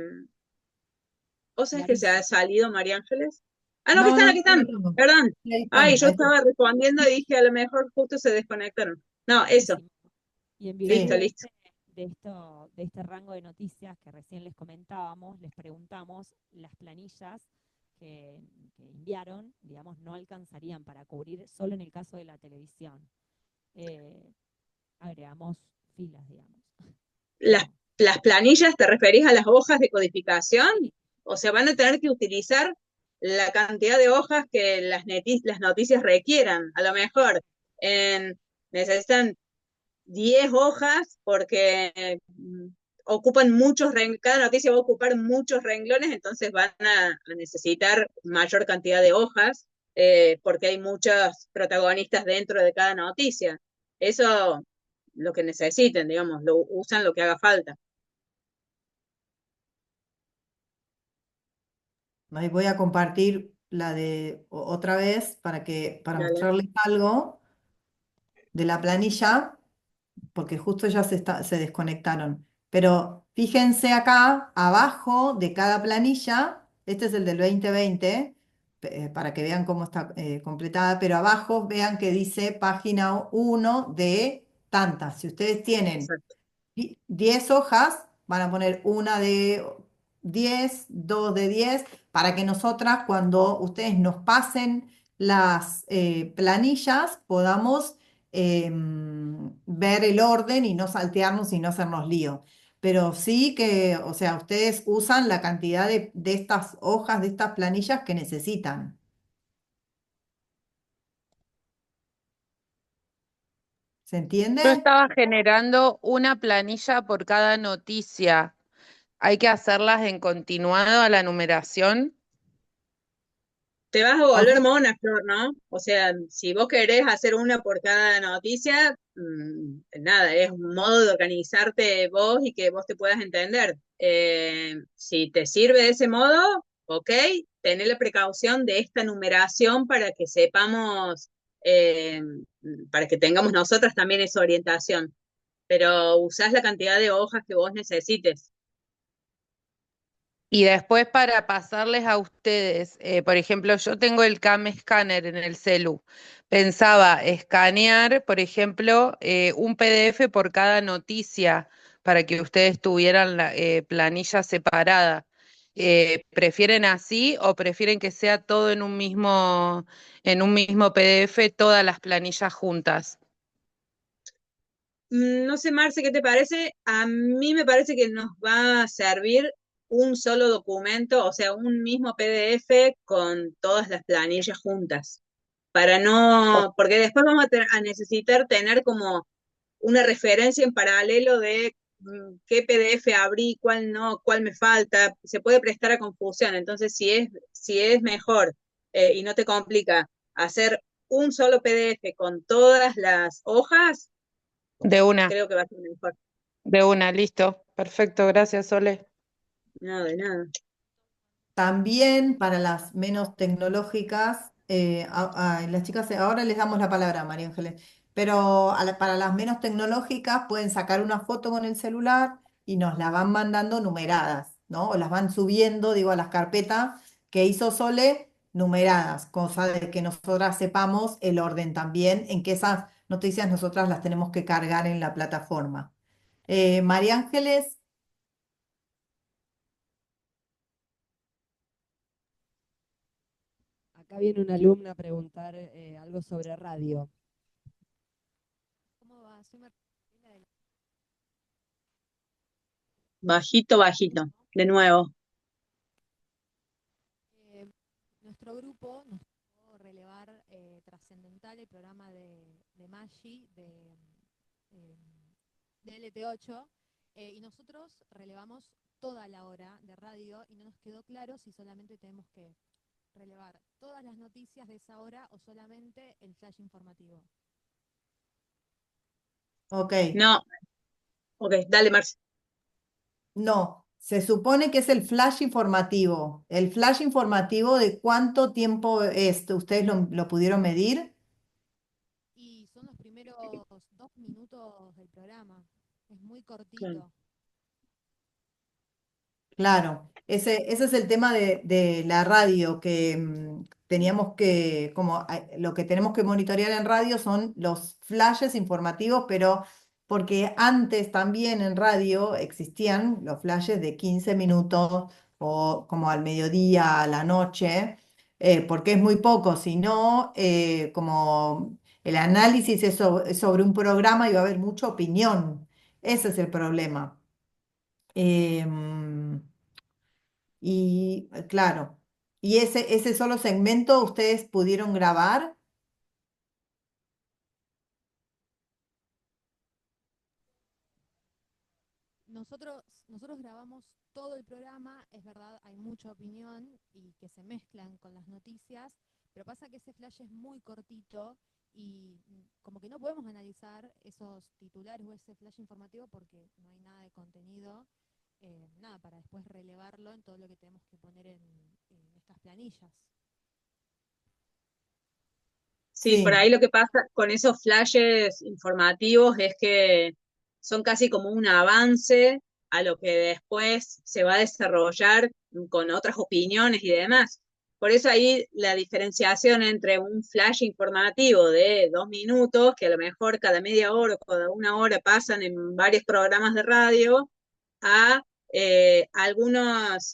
Speaker 3: cosas que se ha
Speaker 9: Clarísimo.
Speaker 3: salido, María Ángeles. Ah, no,
Speaker 2: No, no,
Speaker 3: aquí
Speaker 2: ahí
Speaker 3: están,
Speaker 2: estamos.
Speaker 3: perdón.
Speaker 2: Ahí
Speaker 3: Ay,
Speaker 2: están,
Speaker 3: yo
Speaker 2: ahí están.
Speaker 3: estaba respondiendo y dije, a lo mejor justo se desconectaron. No, eso,
Speaker 9: Clarísimo. Y en virtud
Speaker 3: listo,
Speaker 2: Sí.
Speaker 3: listo.
Speaker 9: de este rango de noticias que recién les comentábamos, les preguntamos, las planillas que enviaron, digamos, no alcanzarían para cubrir, solo en el caso de la televisión. Agregamos filas, digamos.
Speaker 3: Las, las planillas, ¿te referís a las hojas de codificación?
Speaker 9: Sí,
Speaker 3: O sea, van a tener que utilizar la cantidad de hojas que las noticias requieran. A lo mejor necesitan 10 hojas porque ocupan muchos renglones, cada noticia va a ocupar muchos renglones, entonces van a necesitar mayor cantidad de hojas porque hay muchos protagonistas dentro de cada noticia. Eso, lo que necesiten, digamos, lo usan lo que haga falta.
Speaker 2: Ahí voy a compartir la de otra vez para
Speaker 3: Dale.
Speaker 2: mostrarles algo de la planilla, porque justo ya se desconectaron. Pero fíjense acá, abajo de cada planilla, este es el del 2020, para que vean cómo está completada, pero abajo vean que dice página 1 de tantas. Si ustedes tienen
Speaker 3: Exacto.
Speaker 2: 10 hojas, van a poner una de 10, 2 de 10, para que nosotras cuando ustedes nos pasen las planillas podamos ver el orden y no saltearnos y no hacernos lío. Pero sí que, o sea, ustedes usan la cantidad de estas hojas, de estas planillas que necesitan. ¿Se
Speaker 5: Yo
Speaker 2: entiende?
Speaker 5: estaba generando una planilla por cada noticia. ¿Hay que hacerlas en continuado a la numeración?
Speaker 3: Te vas a
Speaker 2: O
Speaker 3: volver
Speaker 2: sea,
Speaker 3: mona, Flor, ¿no? O sea, si vos querés hacer una por cada noticia, nada, es un modo de organizarte vos y que vos te puedas entender. Si te sirve de ese modo, ok, tené la precaución de esta numeración para que sepamos eh, para que tengamos nosotras también esa orientación, pero usás la cantidad de hojas que vos necesites.
Speaker 5: Y después para pasarles a ustedes, por ejemplo, yo tengo el CAM Scanner en el celu. Pensaba escanear, por ejemplo, un PDF por cada noticia para que ustedes tuvieran la planilla separada. ¿Prefieren así o prefieren que sea todo en un mismo PDF, todas las planillas juntas?
Speaker 3: No sé, Marce, ¿qué te parece? A mí me parece que nos va a servir un solo documento, o sea, un mismo PDF con todas las planillas juntas, para no, porque después vamos a necesitar tener como una referencia en paralelo de qué PDF abrí, cuál no, cuál me falta, se puede prestar a confusión, entonces si es mejor y no te complica hacer un solo PDF con todas las hojas,
Speaker 5: De una,
Speaker 3: creo que va a ser mejor.
Speaker 5: de una, listo. Perfecto, gracias, Sole.
Speaker 3: No, de nada.
Speaker 2: También para las menos tecnológicas, las chicas, ahora les damos la palabra, María Ángeles, pero para las menos tecnológicas pueden sacar una foto con el celular y nos la van mandando numeradas, ¿no? O las van subiendo, digo, a las carpetas que hizo Sole numeradas, cosa de que nosotras sepamos el orden también en que esas noticias nosotras las tenemos que cargar en la plataforma. María Ángeles.
Speaker 1: Acá viene una alumna a preguntar algo sobre radio.
Speaker 9: ¿Cómo va? Soy Martina
Speaker 3: Bajito, bajito, de nuevo.
Speaker 9: Nuestro grupo nos tocó relevar Trascendental, el programa de Maggi, eh, de LT8, y nosotros relevamos toda la hora de radio y no nos quedó claro si solamente tenemos que relevar todas las noticias de esa hora o solamente el flash informativo.
Speaker 2: Ok.
Speaker 3: No, ok, dale, Marce.
Speaker 2: No, se supone que es el flash informativo. ¿El flash informativo de cuánto tiempo es? ¿Ustedes lo pudieron medir?
Speaker 9: Y son los primeros 2 minutos del programa. Es muy
Speaker 3: Claro.
Speaker 9: cortito.
Speaker 2: Claro, ese es el tema de la radio, que teníamos que, lo que tenemos que monitorear en radio son los flashes informativos, pero porque antes también en radio existían los flashes de 15 minutos o como al mediodía, a la noche, porque es muy poco, si no, como el análisis es sobre un programa y va a haber mucha opinión. Ese es el problema. Em, y claro, ¿y ese solo segmento ustedes pudieron grabar?
Speaker 9: Nosotros grabamos todo el programa, es verdad, hay mucha opinión y que se mezclan con las noticias, pero pasa que ese flash es muy cortito y como que no podemos analizar esos titulares o ese flash informativo porque no hay nada de contenido, nada, para después relevarlo en todo lo que tenemos que poner en estas planillas.
Speaker 3: Sí, por
Speaker 2: Sí,
Speaker 3: ahí lo que pasa con esos flashes informativos es que son casi como un avance a lo que después se va a desarrollar con otras opiniones y demás. Por eso ahí la diferenciación entre un flash informativo de 2 minutos, que a lo mejor cada media hora o cada una hora pasan en varios programas de radio, a algunos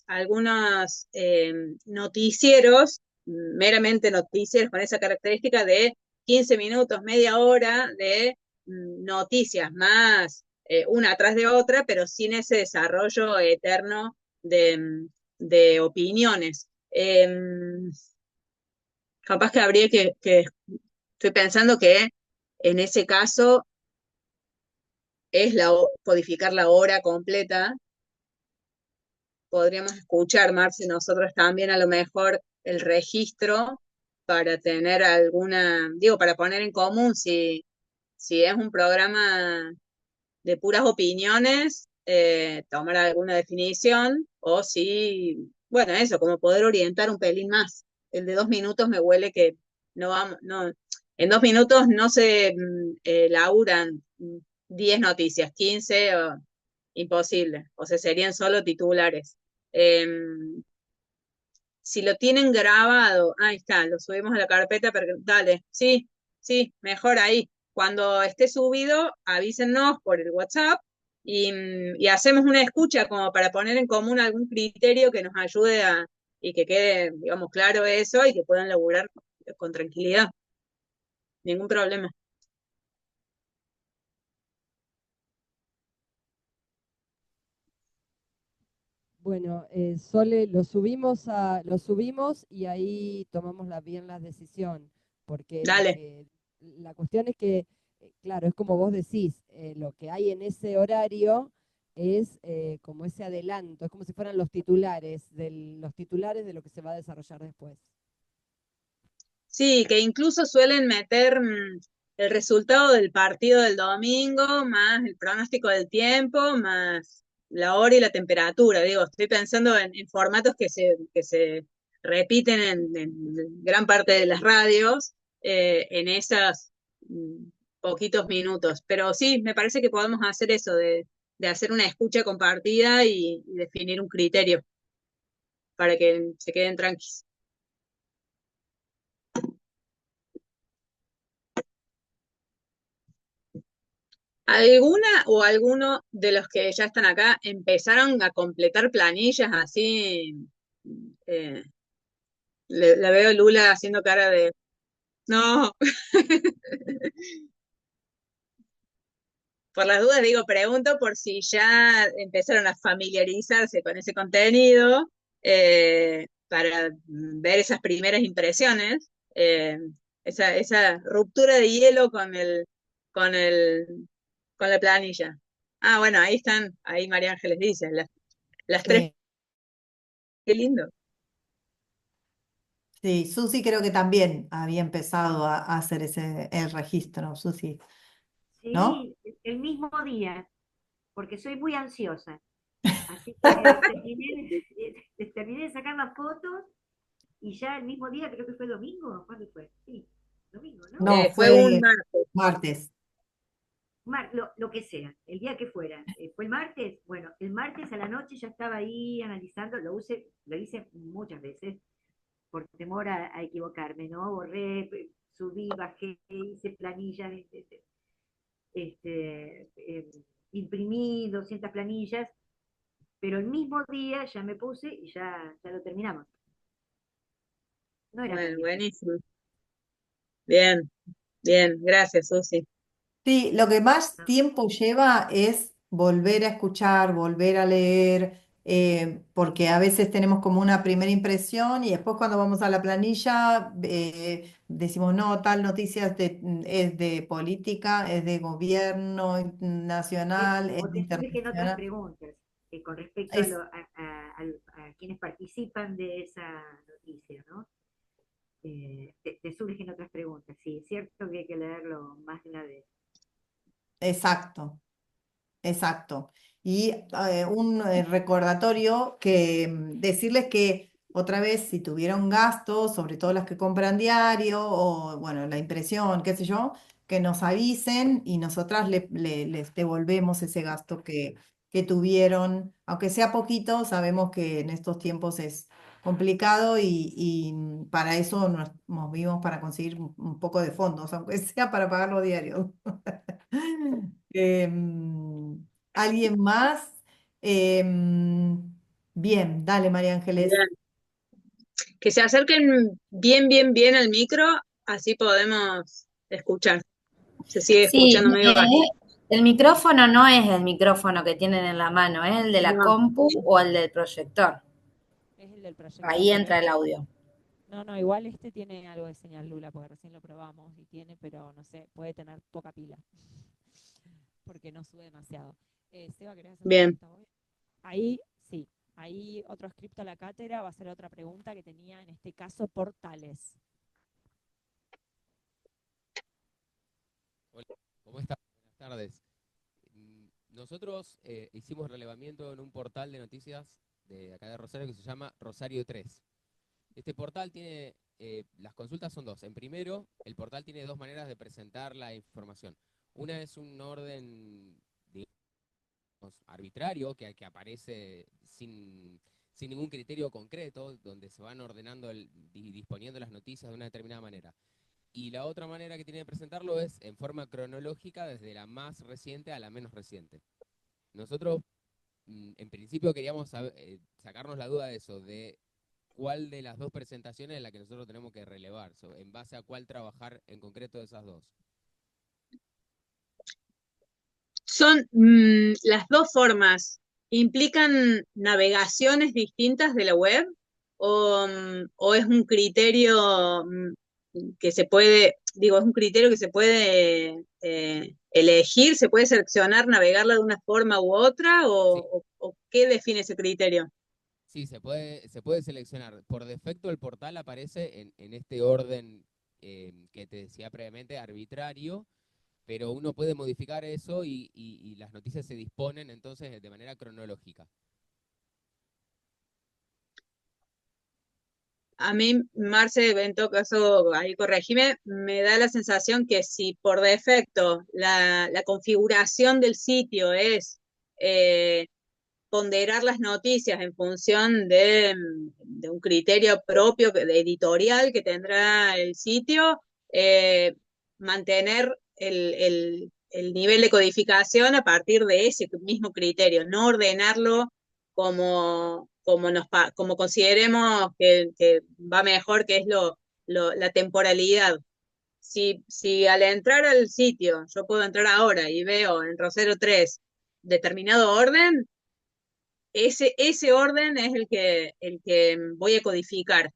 Speaker 3: noticieros, meramente noticieros con esa característica de 15 minutos, media hora de noticias más una atrás de otra, pero sin ese desarrollo eterno de opiniones. Capaz que habría que, estoy pensando que en ese caso es codificar la hora completa. Podríamos escuchar, Marce, nosotros también a lo mejor el registro para tener alguna, digo, para poner en común si es un programa de puras opiniones, tomar alguna definición, o si, bueno, eso, como poder orientar un pelín más. El de 2 minutos me huele que no vamos, no, en 2 minutos no se laburan 10 noticias, 15, imposible, o sea, serían solo titulares. Si lo tienen grabado, ahí está, lo subimos a la carpeta, pero dale, sí, sí, mejor ahí. Cuando esté subido, avísennos por el WhatsApp y hacemos una escucha como para poner en común algún criterio que nos ayude y que quede, digamos, claro eso y que puedan laburar con tranquilidad. Ningún problema.
Speaker 1: Bueno, Sole, lo subimos y ahí tomamos bien la decisión, porque
Speaker 3: Dale.
Speaker 1: la cuestión es que, claro, es como vos decís, lo que hay en ese horario es como ese adelanto, es como si fueran los titulares de lo que se va a desarrollar después.
Speaker 3: Sí, que incluso suelen meter el resultado del partido del domingo, más el pronóstico del tiempo, más la hora y la temperatura. Digo, estoy pensando en formatos que se repiten en gran parte de las radios, en esos poquitos minutos. Pero sí, me parece que podemos hacer eso, de hacer una escucha compartida y definir un criterio para que se queden tranquilos. ¿Alguna o alguno de los que ya están acá empezaron a completar planillas así? eh, la veo a Lula haciendo cara de, no. Por las dudas digo, pregunto por si ya empezaron a familiarizarse con ese contenido, para ver esas primeras impresiones, esa ruptura de hielo con el, con la planilla. Ah, bueno, ahí están, ahí María Ángeles dice, las tres,
Speaker 2: Sí,
Speaker 3: qué lindo.
Speaker 2: sí, Susi creo que también había empezado a hacer el registro, Susi, ¿no?
Speaker 12: Sí, el mismo día, porque soy muy ansiosa. Así que terminé de sacar las fotos y ya el mismo día, creo que fue domingo. ¿Cuándo fue? Sí, domingo, ¿no?
Speaker 2: No,
Speaker 3: Fue un
Speaker 2: fue
Speaker 3: martes.
Speaker 2: martes.
Speaker 12: Lo que sea, el día que fuera. ¿Fue el martes? Bueno, el martes a la noche ya estaba ahí analizando, lo hice muchas veces por temor a equivocarme, ¿no? Borré, subí, bajé, hice planillas, este, imprimí 200 planillas, pero el mismo día ya me puse y ya lo terminamos. No era tan
Speaker 3: Bueno,
Speaker 12: difícil.
Speaker 3: buenísimo. Bien, bien, gracias, Susi.
Speaker 2: Sí, lo que más
Speaker 12: ¿No?
Speaker 2: tiempo lleva es volver a escuchar, volver a leer, porque a veces tenemos como una primera impresión y después cuando vamos a la planilla decimos, no, tal noticia es de política, es de gobierno nacional, es
Speaker 12: O te surgen otras
Speaker 2: internacional.
Speaker 12: preguntas con respecto
Speaker 2: Es,
Speaker 12: a quienes participan de esa noticia, ¿no? Te surgen otras preguntas. Sí, es cierto que hay que leerlo más de una vez.
Speaker 2: exacto. Exacto. Y un recordatorio que decirles que otra vez si tuvieron gastos, sobre todo las que compran diario o bueno, la impresión, qué sé yo, que nos avisen y nosotras les devolvemos ese gasto que tuvieron, aunque sea poquito, sabemos que en estos tiempos es complicado y para eso nos movimos para conseguir un poco de fondos, aunque sea para pagar los diarios. ¿Alguien más? Bien, dale, María Ángeles.
Speaker 3: Bien. Que se acerquen bien, bien, bien al micro, así podemos escuchar. Se sigue
Speaker 7: Sí,
Speaker 3: escuchando medio bajito.
Speaker 7: el micrófono no es el micrófono que tienen en la mano, es el de la
Speaker 3: No,
Speaker 7: compu o el del proyector.
Speaker 9: Es el del proyector,
Speaker 7: Ahí
Speaker 9: pero
Speaker 7: entra el audio.
Speaker 9: no, igual este tiene algo de señal Lula, porque recién lo probamos y tiene, pero no sé, puede tener poca pila, porque no sube demasiado. Seba, ¿querés hacer una
Speaker 3: bien.
Speaker 9: pregunta vos? Ahí, sí, ahí otro script a la cátedra va a ser otra pregunta que tenía, en este caso, portales.
Speaker 13: Hola, ¿cómo estás? Buenas tardes. Nosotros hicimos relevamiento en un portal de noticias de acá de Rosario que se llama Rosario 3. Este portal tiene las consultas son dos. En primero, el portal tiene dos maneras de presentar la información. Una es un orden, digamos, arbitrario que aparece sin ningún criterio concreto, donde se van ordenando y disponiendo las noticias de una determinada manera. Y la otra manera que tiene de presentarlo es en forma cronológica, desde la más reciente a la menos reciente. Nosotros, en principio, queríamos sacarnos la duda de eso, de cuál de las dos presentaciones es la que nosotros tenemos que relevar, en base a cuál trabajar en concreto de esas dos.
Speaker 3: Son las dos formas, ¿implican navegaciones distintas de la web? ¿O es un criterio que se puede, digo, es un criterio que se puede elegir, se puede seleccionar, navegarla de una forma u otra, o qué define ese criterio?
Speaker 13: Sí, se puede seleccionar. Por defecto el portal aparece en este orden que te decía previamente, arbitrario, pero uno puede modificar eso y las noticias se disponen entonces de manera cronológica.
Speaker 3: A mí, Marce, en todo caso, ahí corregime, me da la sensación que si por defecto la configuración del sitio es ponderar las noticias en función de un criterio propio editorial que tendrá el sitio, mantener el nivel de codificación a partir de ese mismo criterio, no ordenarlo como consideremos que va mejor, que es la temporalidad. Si al entrar al sitio, yo puedo entrar ahora y veo en Rosero 3 determinado orden, ese orden es el que voy a codificar.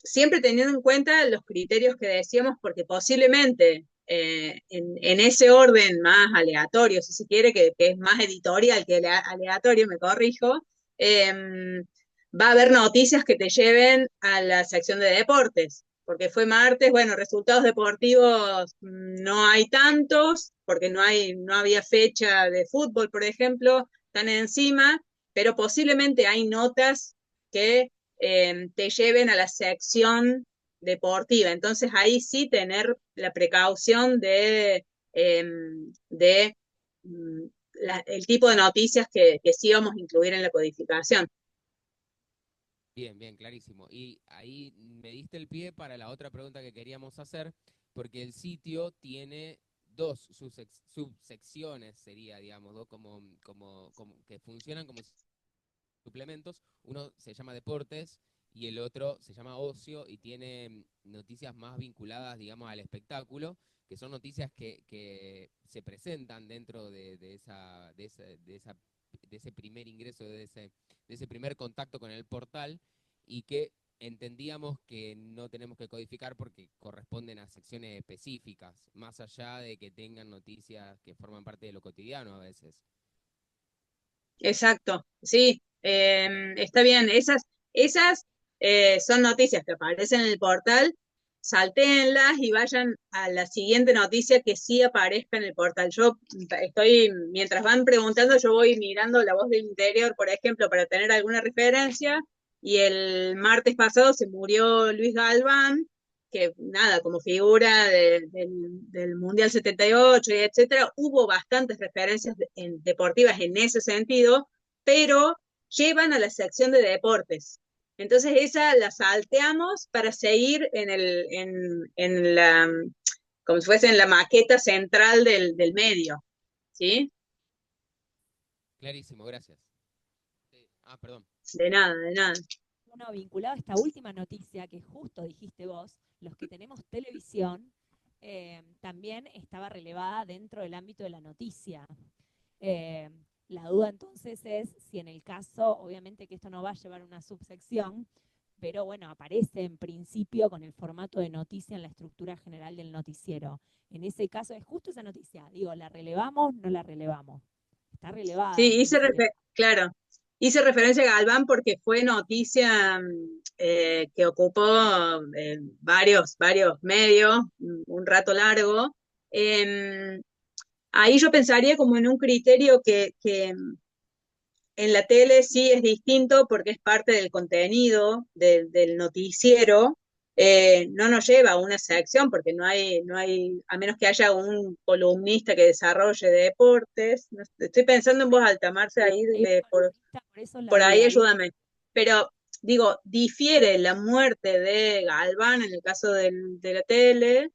Speaker 3: Siempre teniendo en cuenta los criterios que decíamos, porque posiblemente en ese orden más aleatorio, si se quiere, que es más editorial que aleatorio, me corrijo, va a haber noticias que te lleven a la sección de deportes, porque fue martes, bueno, resultados deportivos no hay tantos, porque no había fecha de fútbol, por ejemplo, están encima, pero posiblemente hay notas que te lleven a la sección deportiva. Entonces ahí sí tener la precaución de el tipo de noticias que sí vamos a incluir en la codificación.
Speaker 13: Bien, bien, clarísimo. Y ahí me diste el pie para la otra pregunta que queríamos hacer, porque el sitio tiene dos subsecciones, sería, digamos, ¿no? como que funcionan como suplementos. Uno se llama deportes y el otro se llama ocio y tiene noticias más vinculadas, digamos, al espectáculo, que son noticias que se presentan dentro de ese primer ingreso, de ese primer contacto con el portal, y que entendíamos que no tenemos que codificar porque corresponden a secciones específicas, más allá de que tengan noticias que forman parte de lo cotidiano a veces.
Speaker 3: Exacto, sí, está bien. Esas son noticias que aparecen en el portal, saltéenlas y vayan a la siguiente noticia que sí aparezca en el portal. Yo mientras van preguntando, yo voy mirando La Voz del Interior, por ejemplo, para tener alguna referencia, y el martes pasado se murió Luis Galván, que nada, como figura del Mundial 78, y etcétera, hubo bastantes referencias deportivas en ese sentido, pero llevan a la sección de deportes. Entonces esa la salteamos para seguir en la, como si fuese en la maqueta central del medio, ¿sí?
Speaker 13: Clarísimo, gracias. Perdón.
Speaker 3: De nada, de nada.
Speaker 9: Bueno, vinculado a esta última noticia que justo dijiste vos, los que tenemos televisión, también estaba relevada dentro del ámbito de la noticia. La duda entonces es si en el caso, obviamente que esto no va a llevar una subsección, pero bueno, aparece en principio con el formato de noticia en la estructura general del noticiero. En ese caso es justo esa noticia. Digo, ¿la relevamos? ¿No la relevamos? Está relevada.
Speaker 3: Sí, claro, hice referencia a Galván porque fue noticia que ocupó varios medios, un rato largo. Ahí yo pensaría como en un criterio que en la tele sí es distinto porque es parte del contenido del noticiero, no nos lleva a una sección, porque no hay, a menos que haya un columnista que desarrolle deportes. Estoy pensando en voz alta, Marce,
Speaker 9: Sí,
Speaker 3: ahí
Speaker 9: hay un columnista, por eso la
Speaker 3: por ahí
Speaker 9: duda.
Speaker 3: ayúdame. Pero digo, difiere la muerte de Galván, en el caso de la tele,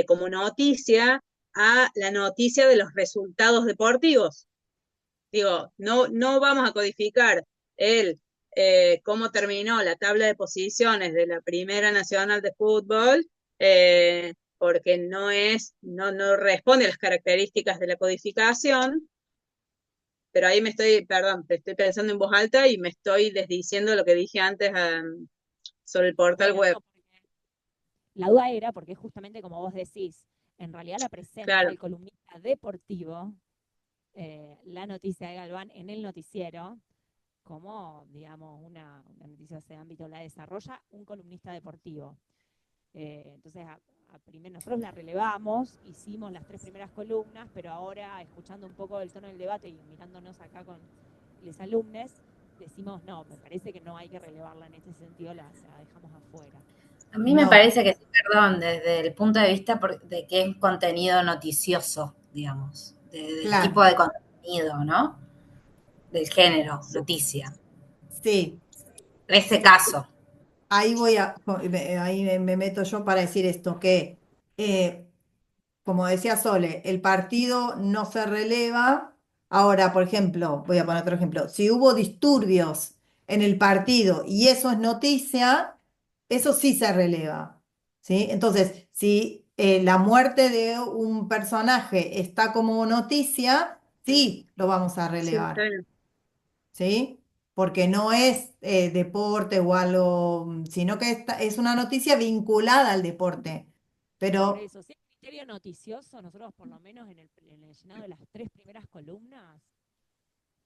Speaker 3: como noticia, a la noticia de los resultados deportivos. Digo, no vamos a codificar el cómo terminó la tabla de posiciones de la Primera Nacional de Fútbol, porque no responde a las características de la codificación, pero ahí perdón, estoy pensando en voz alta y me estoy desdiciendo lo que dije antes sobre el portal
Speaker 9: Bueno,
Speaker 3: web.
Speaker 9: no, porque la duda era porque justamente como vos decís, en realidad la presenta
Speaker 3: Claro,
Speaker 9: el columnista deportivo, la noticia de Galván en el noticiero, como, digamos, una noticia de ese ámbito la desarrolla un columnista deportivo. Entonces, primero nosotros la relevamos, hicimos las 3 primeras columnas, pero ahora, escuchando un poco el tono del debate y mirándonos acá con los alumnos, decimos, no, me parece que no hay que relevarla en este sentido, la dejamos afuera.
Speaker 7: A mí me
Speaker 2: No,
Speaker 7: parece que sí, perdón, desde el punto de vista de que es contenido noticioso, digamos, del tipo
Speaker 2: claro,
Speaker 7: de contenido, ¿no? Del género,
Speaker 3: sí,
Speaker 7: noticia.
Speaker 2: sí.
Speaker 7: En ese caso.
Speaker 2: Ahí ahí me meto yo para decir esto, que eh, como decía Sole, el partido no se releva. Ahora, por ejemplo, voy a poner otro ejemplo, si hubo disturbios en el partido y eso es noticia, eso sí se releva, ¿sí? Entonces, si la muerte de un personaje está como noticia, sí lo vamos a
Speaker 3: sí, está
Speaker 2: relevar.
Speaker 3: bien.
Speaker 2: ¿Sí? Porque no es deporte o algo, sino que es una noticia vinculada al deporte.
Speaker 9: Por
Speaker 2: Pero
Speaker 9: eso, si es criterio noticioso, nosotros por lo menos en el llenado de las 3 primeras columnas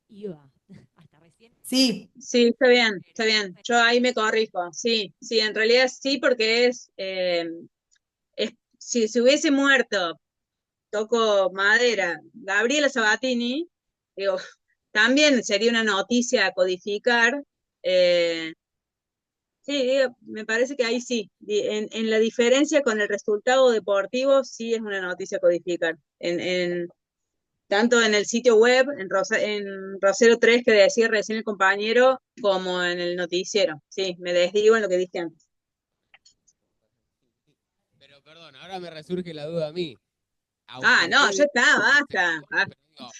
Speaker 9: iba, hasta recién iba,
Speaker 2: sí,
Speaker 3: Sí, está bien, está
Speaker 9: pero
Speaker 3: bien. Yo ahí me corrijo. Sí, sí, en realidad sí, porque si hubiese muerto, toco madera, Gabriela Sabatini, digo, también sería una noticia a codificar. eh, sí, me parece que ahí sí. En la diferencia con el resultado deportivo, sí es una noticia a codificar. Tanto en el sitio web, en Rosero 3 que decía recién el compañero, como en el noticiero. Sí, me desdigo en lo que dije antes.
Speaker 13: Pero perdón, ahora me resurge la duda a mí. A
Speaker 3: Ah, no, ya
Speaker 13: ustedes,
Speaker 3: está, basta.
Speaker 13: subsección, pero digo,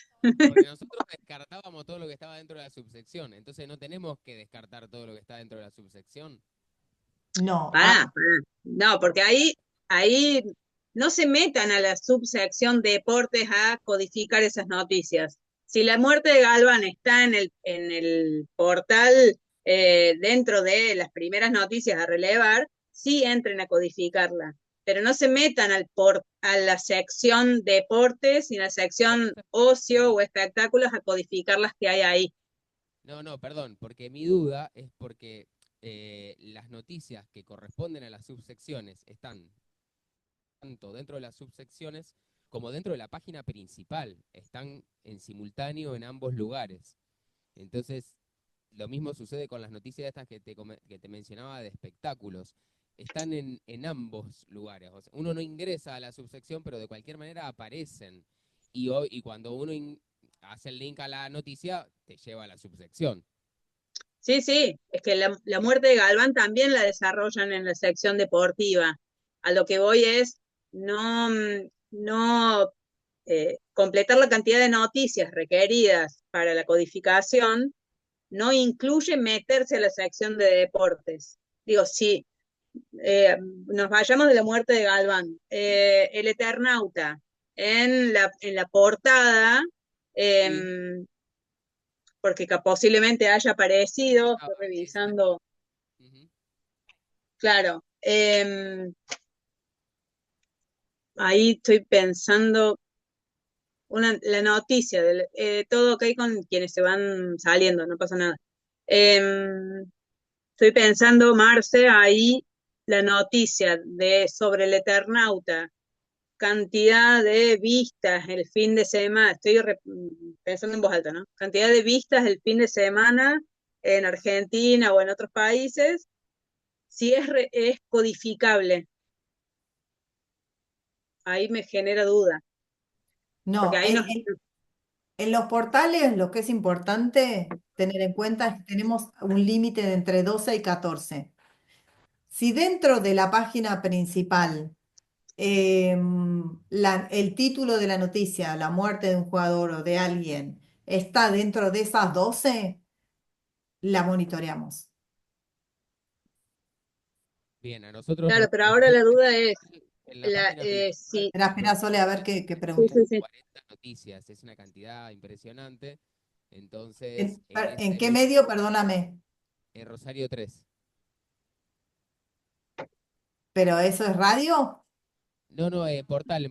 Speaker 13: porque nosotros descartábamos todo lo que estaba dentro de la subsección, entonces no tenemos que descartar todo lo que está dentro de la subsección.
Speaker 2: no.
Speaker 3: Pará. No, porque ahí no se metan a la subsección deportes a codificar esas noticias. Si la muerte de Galván está en el portal, dentro de las primeras noticias a relevar, sí entren a codificarla. Pero no se metan a la sección deportes y a la
Speaker 13: Por
Speaker 3: sección
Speaker 13: eso,
Speaker 3: ocio
Speaker 13: pero
Speaker 3: o espectáculos a codificar las que hay ahí.
Speaker 13: no, perdón, porque mi duda es porque las noticias que corresponden a las subsecciones están tanto dentro de las subsecciones como dentro de la página principal. Están en simultáneo en ambos lugares. Entonces, lo mismo sucede con las noticias estas que te mencionaba de espectáculos. Están en ambos lugares. O sea, uno no ingresa a la subsección, pero de cualquier manera aparecen. Y cuando uno hace el link a la noticia, te lleva a la subsección.
Speaker 3: Sí, es que la muerte de Galván también la desarrollan en la sección deportiva. A lo que voy es no completar la cantidad de noticias requeridas para la codificación, no incluye meterse a la sección de deportes. Digo, si nos vayamos de la muerte de Galván, el Eternauta en la portada,
Speaker 13: Sí.
Speaker 3: porque posiblemente haya aparecido, estoy
Speaker 13: Esa.
Speaker 3: revisando,
Speaker 13: Ujú.
Speaker 3: claro, ahí estoy pensando la noticia, todo ok con quienes se van saliendo, no pasa nada. Estoy pensando, Marce, ahí la noticia sobre el Eternauta, cantidad de vistas el fin de semana, pensando en voz alta, ¿no? Cantidad de vistas el fin de semana en Argentina o en otros países, si es codificable. Ahí me genera duda, porque
Speaker 2: No,
Speaker 3: ahí nos...
Speaker 2: en los portales lo que es importante tener en cuenta es que tenemos un límite de entre 12 y 14. Si dentro de la página principal el título de la noticia, la muerte de un jugador o de alguien, está dentro de esas 12, la monitoreamos.
Speaker 13: Bien, a nosotros
Speaker 3: Claro, pero
Speaker 13: nos
Speaker 3: ahora la
Speaker 13: surge
Speaker 3: duda es,
Speaker 13: en la página principal,
Speaker 3: si...
Speaker 2: Espera, Sole, a ver qué
Speaker 3: Sí,
Speaker 2: pregunta.
Speaker 3: sí, sí.
Speaker 13: 40 noticias, es una cantidad impresionante. Entonces, en
Speaker 2: ¿En
Speaker 13: ese
Speaker 2: qué
Speaker 13: mismo,
Speaker 2: medio? Perdóname,
Speaker 13: Rosario 3.
Speaker 2: ¿pero eso es radio?
Speaker 13: No, no, en portal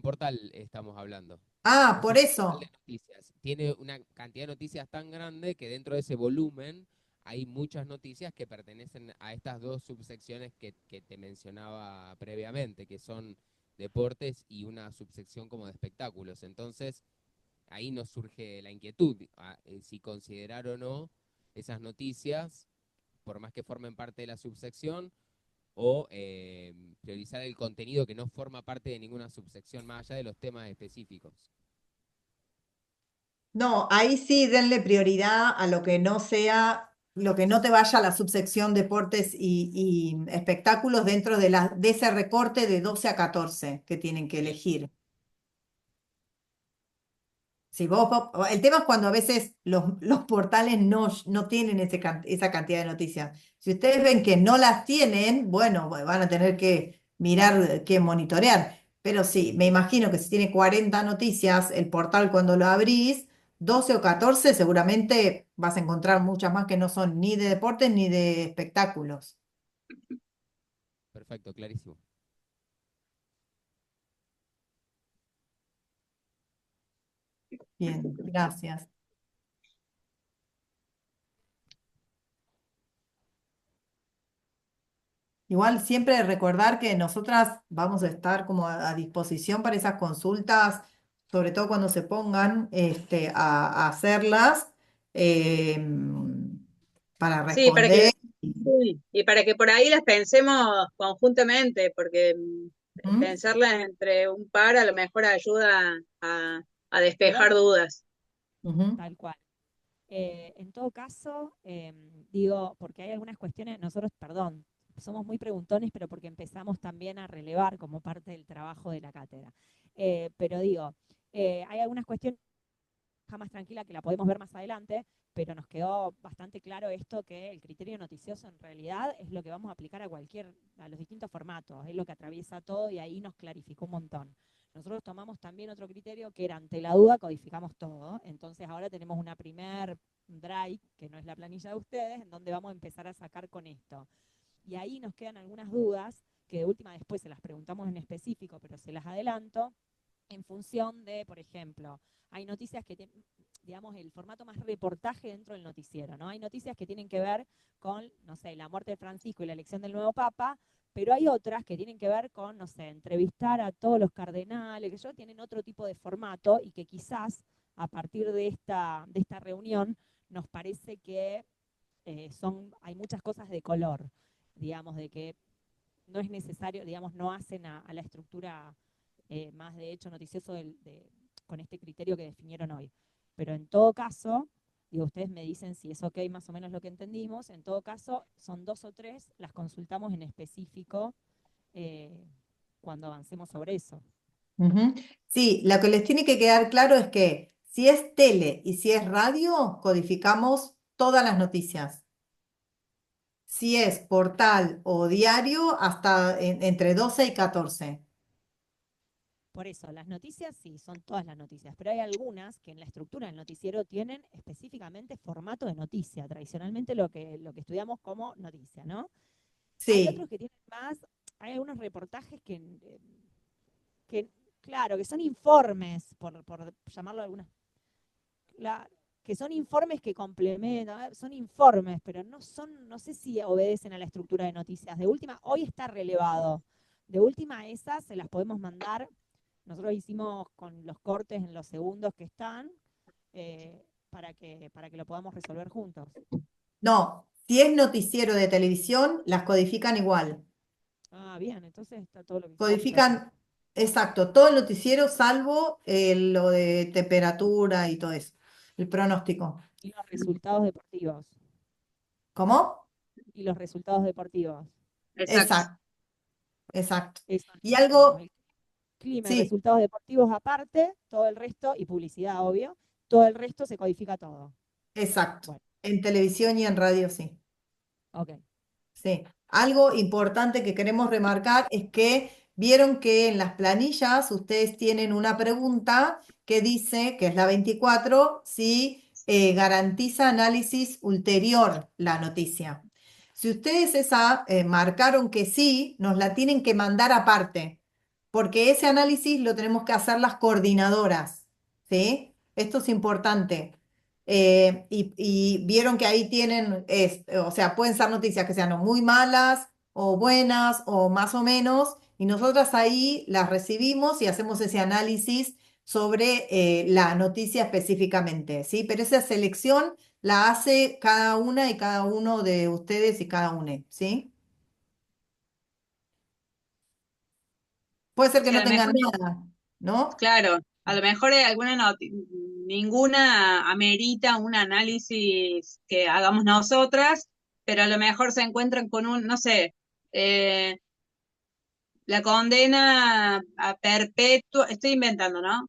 Speaker 13: estamos hablando.
Speaker 2: Ah,
Speaker 13: Es
Speaker 2: por
Speaker 13: un portal de
Speaker 2: eso.
Speaker 13: noticias. Tiene una cantidad de noticias tan grande que dentro de ese volumen hay muchas noticias que pertenecen a estas dos subsecciones que te mencionaba previamente, que son deportes y una subsección como de espectáculos. Entonces, ahí nos surge la inquietud, si considerar o no esas noticias, por más que formen parte de la subsección, o priorizar el contenido que no forma parte de ninguna subsección, más allá de los temas específicos.
Speaker 2: No, ahí sí denle prioridad a lo que no sea, lo que no te vaya a la subsección deportes y espectáculos dentro de ese recorte de 12 a 14 que tienen que elegir. Si el tema es cuando a veces los portales no tienen esa cantidad de noticias. Si ustedes ven que no las tienen, bueno, van a tener que mirar, que monitorear. Pero sí, me imagino que si tiene 40 noticias, el portal cuando lo abrís, 12 o 14, seguramente vas a encontrar muchas más que no son ni de deportes ni de espectáculos.
Speaker 13: Perfecto, clarísimo.
Speaker 2: Bien, gracias. Igual siempre recordar que nosotras vamos a estar como a disposición para esas consultas, sobre todo cuando se pongan a hacerlas para
Speaker 3: Sí, para que,
Speaker 2: responder.
Speaker 3: sí, y para que por ahí las pensemos conjuntamente, porque
Speaker 2: ¿Mm?
Speaker 3: pensarlas entre un par a lo mejor ayuda a despejar
Speaker 1: Igual,
Speaker 3: dudas.
Speaker 2: Ujú.
Speaker 1: tal cual. En todo caso, digo, porque hay algunas cuestiones, nosotros, perdón, somos muy preguntones, pero porque empezamos también a relevar como parte del trabajo de la cátedra. Pero digo, hay algunas cuestiones más tranquila que la podemos ver más adelante, pero nos quedó bastante claro esto que el criterio noticioso en realidad es lo que vamos a aplicar a los distintos formatos, es lo que atraviesa todo y ahí nos clarificó un montón. Nosotros tomamos también otro criterio que era ante la duda codificamos todo, entonces ahora tenemos una primer drive, que no es la planilla de ustedes, en donde vamos a empezar a sacar con esto. Y ahí nos quedan algunas dudas, que de última después se las preguntamos en específico, pero se las adelanto, en función de, por ejemplo, hay noticias que tienen, digamos, el formato más reportaje dentro del noticiero, ¿no? Hay noticias que tienen que ver con, no sé, la muerte de Francisco y la elección del nuevo Papa, pero hay otras que tienen que ver con, no sé, entrevistar a todos los cardenales, que ellos tienen otro tipo de formato y que quizás a partir de esta reunión nos parece que hay muchas cosas de color, digamos, de que no es necesario, digamos, no hacen a la estructura más de hecho noticioso con este criterio que definieron hoy. Pero en todo caso, digo, ustedes me dicen si es ok más o menos lo que entendimos, en todo caso, son 2 o 3, las consultamos en específico cuando avancemos sobre eso.
Speaker 2: Ujú. Sí, lo que les tiene que quedar claro es que si es tele y si es radio, codificamos todas las noticias. Si es portal o diario, hasta entre 12 y 14.
Speaker 1: Por eso, las noticias sí, son todas las noticias, pero hay algunas que en la estructura del noticiero tienen específicamente formato de noticia, tradicionalmente lo que estudiamos como noticia, ¿no? Hay
Speaker 2: Sí.
Speaker 1: otros que tienen más, hay algunos reportajes que claro, que son informes, por llamarlo de alguna, que son informes que complementan, son informes, pero no sé si obedecen a la estructura de noticias. De última, hoy está relevado. De última, esas se las podemos mandar. Nosotros hicimos con los cortes en los segundos que están, para que lo podamos resolver juntos.
Speaker 2: No, Si es noticiero de televisión, las codifican igual.
Speaker 9: Ah, bien, entonces está todo lo visual.
Speaker 2: Codifican, exacto, todo el noticiero salvo lo de temperatura y todo eso, el pronóstico.
Speaker 9: Y los resultados deportivos.
Speaker 2: ¿Cómo?
Speaker 9: Y los resultados deportivos.
Speaker 3: Exacto.
Speaker 2: Exacto, exacto.
Speaker 9: Eso
Speaker 2: Y
Speaker 9: necesitamos.
Speaker 2: algo,
Speaker 9: El clima y
Speaker 2: sí,
Speaker 9: resultados deportivos aparte, todo el resto, y publicidad, obvio, todo el resto se codifica todo.
Speaker 2: exacto.
Speaker 9: Bueno,
Speaker 2: En televisión y en radio, sí.
Speaker 9: ok.
Speaker 2: Sí, algo importante que queremos remarcar es que vieron que en las planillas ustedes tienen una pregunta que dice, que es la 24, si garantiza análisis ulterior la noticia. Si ustedes esa marcaron que sí, nos la tienen que mandar aparte, porque ese análisis lo tenemos que hacer las coordinadoras, ¿sí? Esto es importante. Y vieron que ahí tienen, o sea, pueden ser noticias que sean o muy malas o buenas o más o menos, y nosotras ahí las recibimos y hacemos ese análisis sobre la noticia específicamente, ¿sí? Pero esa selección la hace cada una y cada uno de ustedes y cada uno, ¿sí? Puede ser que
Speaker 3: Sí, a
Speaker 2: no
Speaker 3: lo
Speaker 2: tengan
Speaker 3: mejor,
Speaker 2: nada, ¿no?
Speaker 3: claro, a lo mejor ninguna amerita un análisis que hagamos nosotras, pero a lo mejor se encuentran con no sé, eh, la condena a perpetua, estoy inventando, ¿no?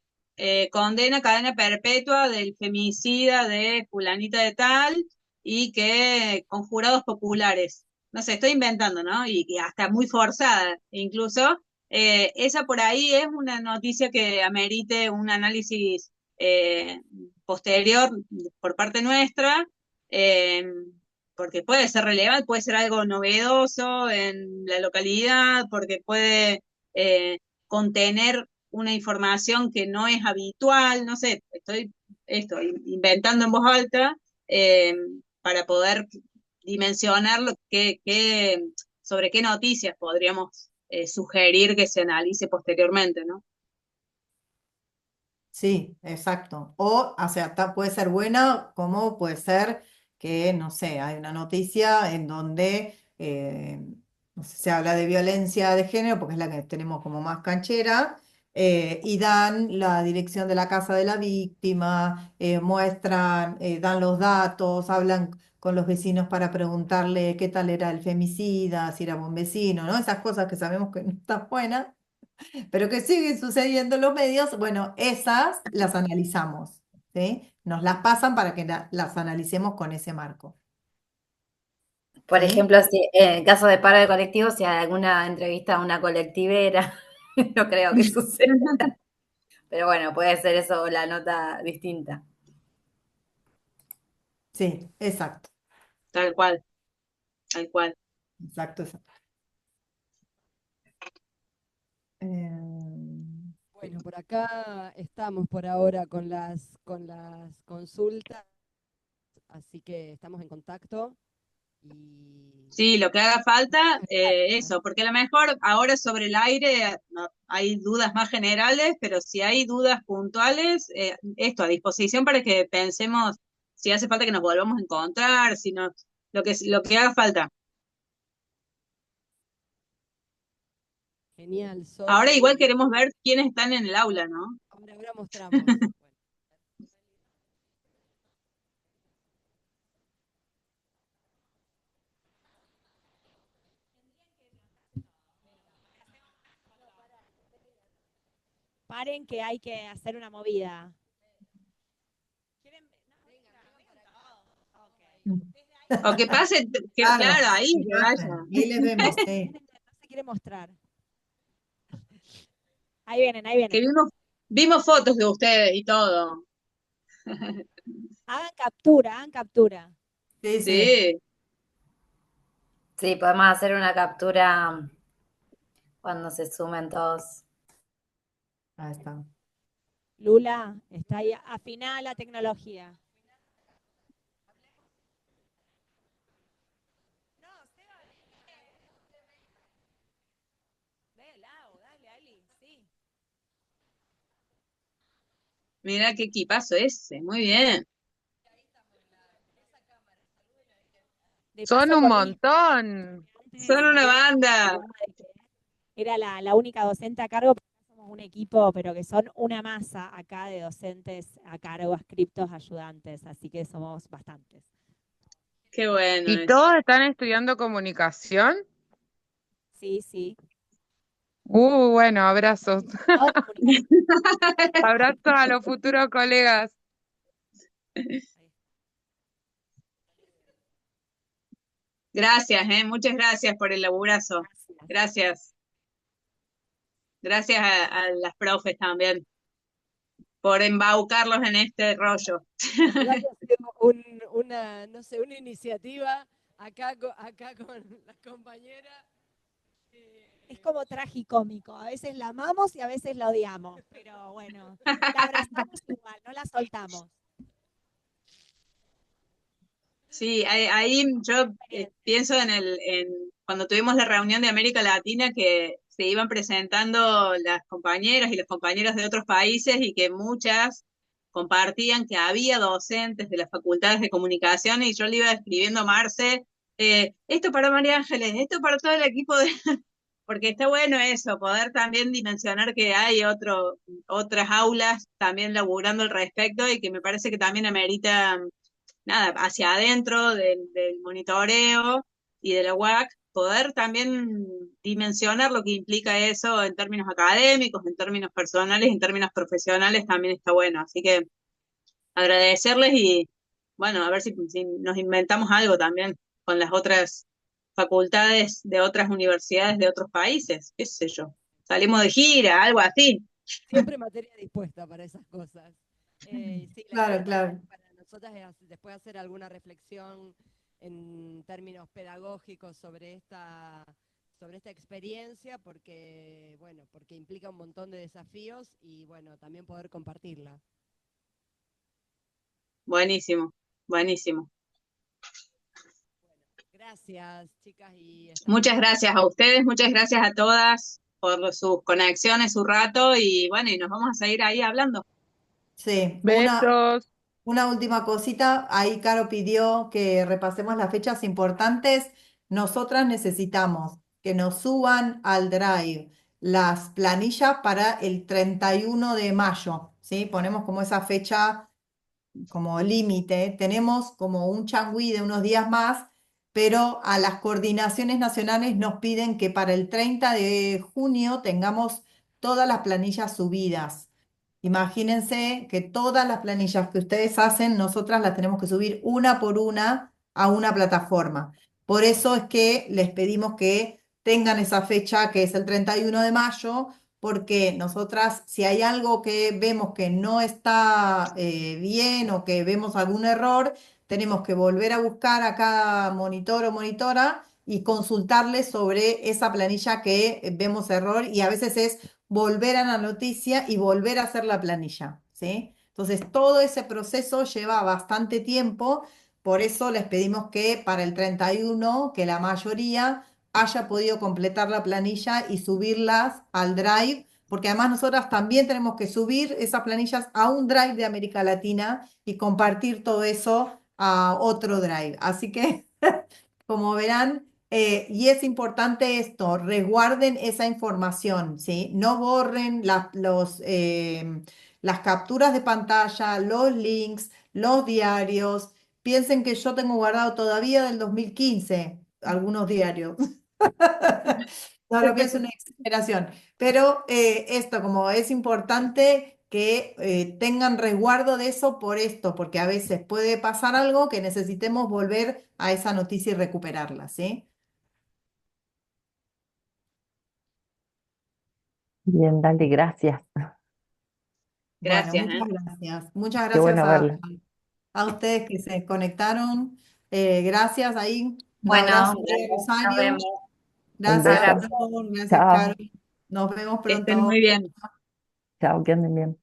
Speaker 3: Condena a cadena perpetua del femicida de fulanita de tal y que con jurados populares. No sé, estoy inventando, ¿no? Y hasta muy forzada, incluso. Esa por ahí es una noticia que amerite un análisis posterior por parte nuestra. eh, Porque puede ser relevante, puede ser algo novedoso en la localidad, porque puede eh, contener una información que no es habitual, no sé, estoy inventando en voz alta eh, para poder dimensionar sobre qué noticias podríamos sugerir que se analice posteriormente, ¿no?
Speaker 2: Sí, exacto. O sea, puede ser buena como puede ser que, no sé, hay una noticia en donde no sé, se habla de violencia de género, porque es la que tenemos como más canchera, y dan la dirección de la casa de la víctima, muestran, dan los datos, hablan con los vecinos para preguntarle qué tal era el femicida, si era buen vecino, ¿no? Esas cosas que sabemos que no están buenas pero que siguen sucediendo en los medios, bueno, esas las analizamos, ¿sí? Nos las pasan para que las analicemos con ese marco,
Speaker 7: Por
Speaker 2: ¿sí?
Speaker 7: ejemplo, si en caso de paro de colectivo, si hay alguna entrevista a una colectivera, no creo que suceda. Pero bueno, puede ser eso la nota distinta.
Speaker 2: Sí, exacto,
Speaker 3: Tal cual, tal cual.
Speaker 2: exacto, exacto.
Speaker 1: Bueno, por acá estamos por ahora con las consultas, así que estamos en contacto y
Speaker 3: Sí, lo que haga falta,
Speaker 1: muchas gracias.
Speaker 3: eso, porque a lo mejor ahora sobre el aire no, hay dudas más generales, pero si hay dudas puntuales, esto a disposición para que pensemos si hace falta que nos volvamos a encontrar, si no, lo que haga falta.
Speaker 1: Genial,
Speaker 3: Ahora igual
Speaker 1: Sole.
Speaker 3: queremos ver quiénes están en el aula, ¿no?
Speaker 1: Ahora mostramos.
Speaker 9: Paren que hay que hacer una movida.
Speaker 3: O que pase, que
Speaker 2: Claro,
Speaker 3: claro, ahí
Speaker 2: que
Speaker 3: que vaya.
Speaker 2: pasen, ahí les vemos, sí.
Speaker 9: No se quiere mostrar. Ahí vienen, ahí
Speaker 3: Que
Speaker 9: vienen.
Speaker 3: vimos fotos de ustedes y todo.
Speaker 9: Hagan captura, hagan captura.
Speaker 2: Sí, sí,
Speaker 3: Sí,
Speaker 7: Sí, podemos hacer una captura cuando se sumen todos.
Speaker 2: ahí está.
Speaker 9: Lula, está ahí afinada la tecnología.
Speaker 3: mira qué equipazo ese, muy bien.
Speaker 9: De
Speaker 5: Son
Speaker 9: paso
Speaker 5: un
Speaker 9: con ella,
Speaker 5: montón.
Speaker 9: antes
Speaker 3: Son una
Speaker 9: había
Speaker 3: banda.
Speaker 9: hablaba de que era la única docente a cargo, pero acá somos un equipo, pero que son una masa acá de docentes a cargo, adscriptos, ayudantes, así que somos bastantes.
Speaker 3: Qué bueno
Speaker 5: ¿Y
Speaker 3: eso.
Speaker 5: todos están estudiando comunicación?
Speaker 9: Sí, sí.
Speaker 5: Bueno, abrazos.
Speaker 9: Todos comunicación.
Speaker 5: Abrazos a los futuros colegas.
Speaker 3: Gracias, muchas gracias por el laburazo.
Speaker 9: Gracias.
Speaker 3: Gracias. Gracias a las profes también por embaucarlos en este rollo.
Speaker 1: La verdad que ha sido una, no sé, una iniciativa acá, acá con las compañeras.
Speaker 9: Es como tragicómico, a veces la amamos y a veces la odiamos, pero bueno, la abrazamos igual, no la soltamos.
Speaker 3: Sí, ahí yo pienso cuando tuvimos la reunión de América Latina que se iban presentando las compañeras y los compañeros de otros países y que muchas compartían que había docentes de las facultades de comunicación y yo le iba escribiendo a Marce, esto para María Ángeles, esto para todo el equipo de... Porque está bueno eso, poder también dimensionar que hay otras aulas también laburando al respecto y que me parece que también amerita nada, hacia adentro del monitoreo y de la UAC, poder también dimensionar lo que implica eso en términos académicos, en términos personales, en términos profesionales, también está bueno. Así que agradecerles y, bueno, a ver si nos inventamos algo también con las otras facultades de otras universidades de otros países, qué sé yo. Salimos de gira, algo así.
Speaker 1: Siempre materia dispuesta para esas cosas. Sí, la
Speaker 2: Claro,
Speaker 1: idea
Speaker 2: claro.
Speaker 1: para nosotras es después hacer alguna reflexión en términos pedagógicos sobre esta experiencia, porque, bueno, porque implica un montón de desafíos y, bueno, también poder compartirla.
Speaker 3: Buenísimo, buenísimo.
Speaker 1: Gracias, chicas, y
Speaker 3: Muchas gracias a ustedes, muchas gracias a todas por sus conexiones, su rato y bueno, y nos vamos a seguir ahí hablando.
Speaker 2: Sí,
Speaker 5: Besos.
Speaker 2: una última cosita. Ahí Caro pidió que repasemos las fechas importantes. Nosotras necesitamos que nos suban al Drive las planillas para el 31 de mayo, ¿sí? Ponemos como esa fecha como límite. Tenemos como un changüí de unos días más, pero a las coordinaciones nacionales nos piden que para el 30 de junio tengamos todas las planillas subidas. Imagínense que todas las planillas que ustedes hacen, nosotras las tenemos que subir una por una a una plataforma. Por eso es que les pedimos que tengan esa fecha, que es el 31 de mayo, porque nosotras, si hay algo que vemos que no está bien o que vemos algún error, tenemos que volver a buscar a cada monitor o monitora y consultarles sobre esa planilla que vemos error y a veces es volver a la noticia y volver a hacer la planilla, ¿sí? Entonces, todo ese proceso lleva bastante tiempo, por eso les pedimos que para el 31, que la mayoría haya podido completar la planilla y subirlas al Drive, porque además nosotras también tenemos que subir esas planillas a un Drive de América Latina y compartir todo eso a otro Drive. Así que, como verán, y es importante esto, resguarden esa información, ¿sí? No borren las capturas de pantalla, los links, los diarios. Piensen que yo tengo guardado todavía del 2015 algunos diarios. No, lo que es una exageración. Pero esto, como es importante que tengan resguardo de eso por esto, porque a veces puede pasar algo que necesitemos volver a esa noticia y recuperarla, ¿sí?
Speaker 6: Bien, dale, gracias.
Speaker 2: Bueno,
Speaker 3: Gracias,
Speaker 2: muchas gracias. Muchas
Speaker 6: Qué
Speaker 2: gracias
Speaker 6: bueno verla.
Speaker 2: a ustedes que se conectaron. Gracias ahí. Un
Speaker 7: Bueno,
Speaker 2: abrazo
Speaker 7: dale,
Speaker 2: de
Speaker 7: nos
Speaker 2: Rosario.
Speaker 7: vemos.
Speaker 6: Un
Speaker 2: Gracias,
Speaker 6: beso.
Speaker 7: Abrazo.
Speaker 2: Flor. Gracias,
Speaker 6: Chao.
Speaker 2: Caro. Nos vemos
Speaker 3: que estén
Speaker 2: pronto.
Speaker 3: muy bien.
Speaker 6: Chao, que anden bien.